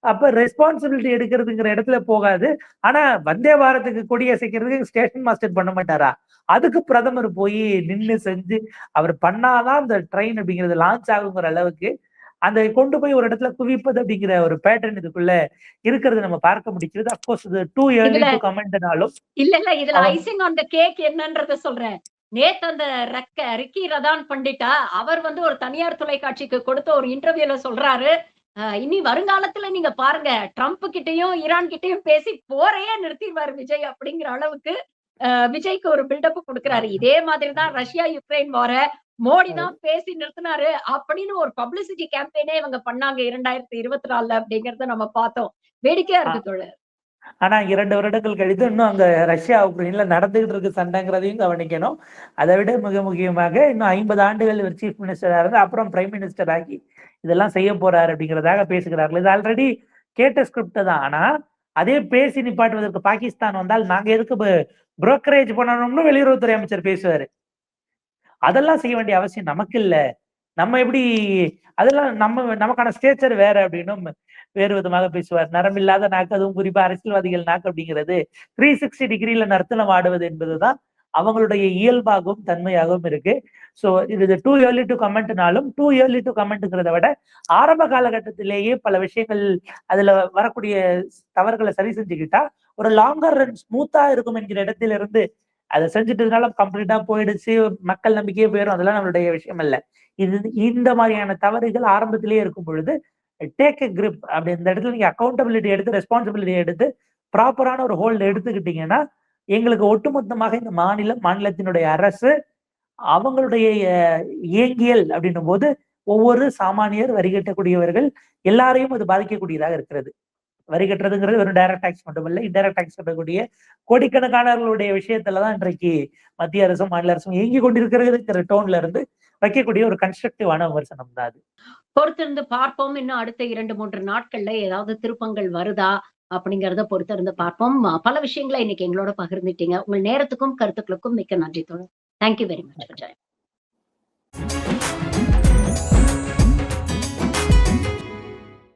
அப்ப ரெஸ்பான்சிபிலிட்டி எடுக்கிறதுங்கிற இடத்துல போகாது. ஆனா வந்தே பாரத்துக்கு கொடி அசைக்கிறதுக்கு ஸ்டேஷன் மாஸ்டர் பண்ண மாட்டாரா? அதுக்கு பிரதமர் போய் நின்னு செஞ்சு அவர் பண்ணாதான் அந்த ட்ரெயின் அப்படிங்கிறது லான்ச் ஆகுங்கிற அளவுக்கு அந்த கொண்டு போய் ஒரு இடத்துல குவிப்பது அப்படிங்கிற ஒரு பேட்டர்ன் இதுக்குள்ள இருக்கிறது நம்ம பார்க்க முடிக்கிறது. அப்கோர்ஸ் இது டூ இயர்லி இதுல டு கமெண்ட்னாலும் இல்ல இதுல அவங்க ஐசிங் ஆன் த கேக் என்னன்றத சொல்றேன். நேத்து அந்த ரிக்கி ரதான் பண்டிட்டா அவர் வந்து ஒரு தனியார் தொலைக்காட்சிக்கு கொடுத்த ஒரு இன்டர்வியூல சொல்றாரு, இனி வருங்காலத்துல நீங்க பாருங்க ட்ரம்ப் கிட்டயும், ஈரான் கிட்டயும் பேசி போரையே நிறுத்திடுவாரு விஜய் அப்படிங்கிற அளவுக்கு விஜய்க்கு ஒரு பில்டப் குடுக்குறாரு. இதே மாதிரி தான் ரஷ்யா யுக்ரைன் வார மோடி தான் பேசி நிறுத்தினாரு அப்படின்னு ஒரு பப்ளிசிட்டி கேம்பெயினே இவங்க பண்ணாங்க 2024 அப்படிங்கறத நம்ம பார்த்தோம். வேடிக்கையா இருக்கு தோழர். ஆனா 2 வருடங்கள் கழித்து இன்னும் அங்க ரஷ்யா உக்ரைன்ல நடந்துகிட்டு இருக்கு சண்டைங்கிறதையும் கவனிக்கணும். அதை விட மிக முக்கியமாக இன்னும் 50 ஆண்டுகள் இவர் சீஃப் மினிஸ்டரா இருந்து அப்புறம் பிரைம் மினிஸ்டர் ஆகி இதெல்லாம் செய்ய போறாரு அப்படிங்கிறதாக பேசுகிறார்கள். இது ஆல்ரெடி கேட்ட ஸ்கிரிப்ட் தான். ஆனா அதே பேசி நிப்பாட்டுவதற்கு பாகிஸ்தான் வந்தால் நாங்க எதுக்கு புரோக்கரேஜ் பண்ணணும்னு வெளியுறவுத்துறை அமைச்சர் பேசுவாரு. அதெல்லாம் செய்ய வேண்டிய அவசியம் நமக்கு இல்ல. நம்ம எப்படி அதெல்லாம் நமக்கான ஸ்டேச்சர் வேற அப்படின்னும் வேறு விதமாக பேசுவார். நரம்பில்லாத நாக்கு, அதுவும் குறிப்பா அரசியல்வாதிகள் நாக்கு அப்படிங்கிறது 360 டிகிரில நர்த்தனம் ஆடுவது என்பதுதான் அவங்களுடைய இயல்பாகவும் தன்மையாகவும் இருக்கு. சோ இது டூ இயர்லி டு கமெண்ட்னாலும் டூ இயர்லி டு கமெண்ட்ங்கிறத விட ஆரம்ப காலகட்டத்திலேயே பல விஷயங்கள் அதுல வரக்கூடிய தவறுகளை சரி செஞ்சுக்கிட்டா ஒரு லாங்கர் ரன் ஸ்மூத்தா இருக்கும் என்கிற இடத்துல இருந்து அதை செஞ்சுட்டதுனால கம்ப்ளீட்டா போயிடுச்சு, மக்கள் நம்பிக்கையே போயிடும், அதெல்லாம் நம்மளுடைய விஷயம் இல்ல. இந்த மாதிரியான தவறுகள் ஆரம்பத்திலேயே இருக்கும் பொழுது டேக் எ கிரிப் அப்படி இந்த இடத்துல நீங்க அக்கௌண்டபிலிட்டி எடுத்து ரெஸ்பான்சிபிலிட்டி எடுத்து ப்ராப்பரான ஒரு ஹோல்டு எடுத்துக்கிட்டீங்கன்னா எங்களுக்கு ஒட்டுமொத்தமாக இந்த மாநிலத்தினுடைய அரசு அவங்களுடைய இயங்கியல் அப்படின்னும் போது ஒவ்வொரு சாமானியர் வரி கட்டக்கூடியவர்கள் எல்லாரையும் அது பாதிக்கக்கூடியதாக இருக்கிறது. வரி கட்டுறதுங்கிறது வெறும் டைரக்ட் டாக்ஸ் மட்டுமல்ல, இன்டைரக்ட் டாக்ஸ் கட்டக்கூடிய கோடிக்கணக்கானவர்களுடைய விஷயத்துலதான் இன்றைக்கு மத்திய அரசும் மாநில அரசும் இயங்கி கொண்டிருக்கிறதுங்கிற டோன்ல இருந்து வைக்கக்கூடிய ஒரு கன்ஸ்ட்ரக்டிவான விமர்சனம் தான் அது. பொறுத்திருந்து பார்ப்போம். இன்னும் அடுத்த 2-3 நாட்கள்ல ஏதாவது திருப்பங்கள் வருதா அப்படிங்கறத பொறுத்திருந்து பார்ப்போம். பல விஷயங்களை இன்னைக்கு எங்களோட பகிர்ந்துட்டீங்க. உங்கள் நேரத்துக்கும் கருத்துக்களுக்கும் மிக்க நன்றி தோழர். Thank you very much.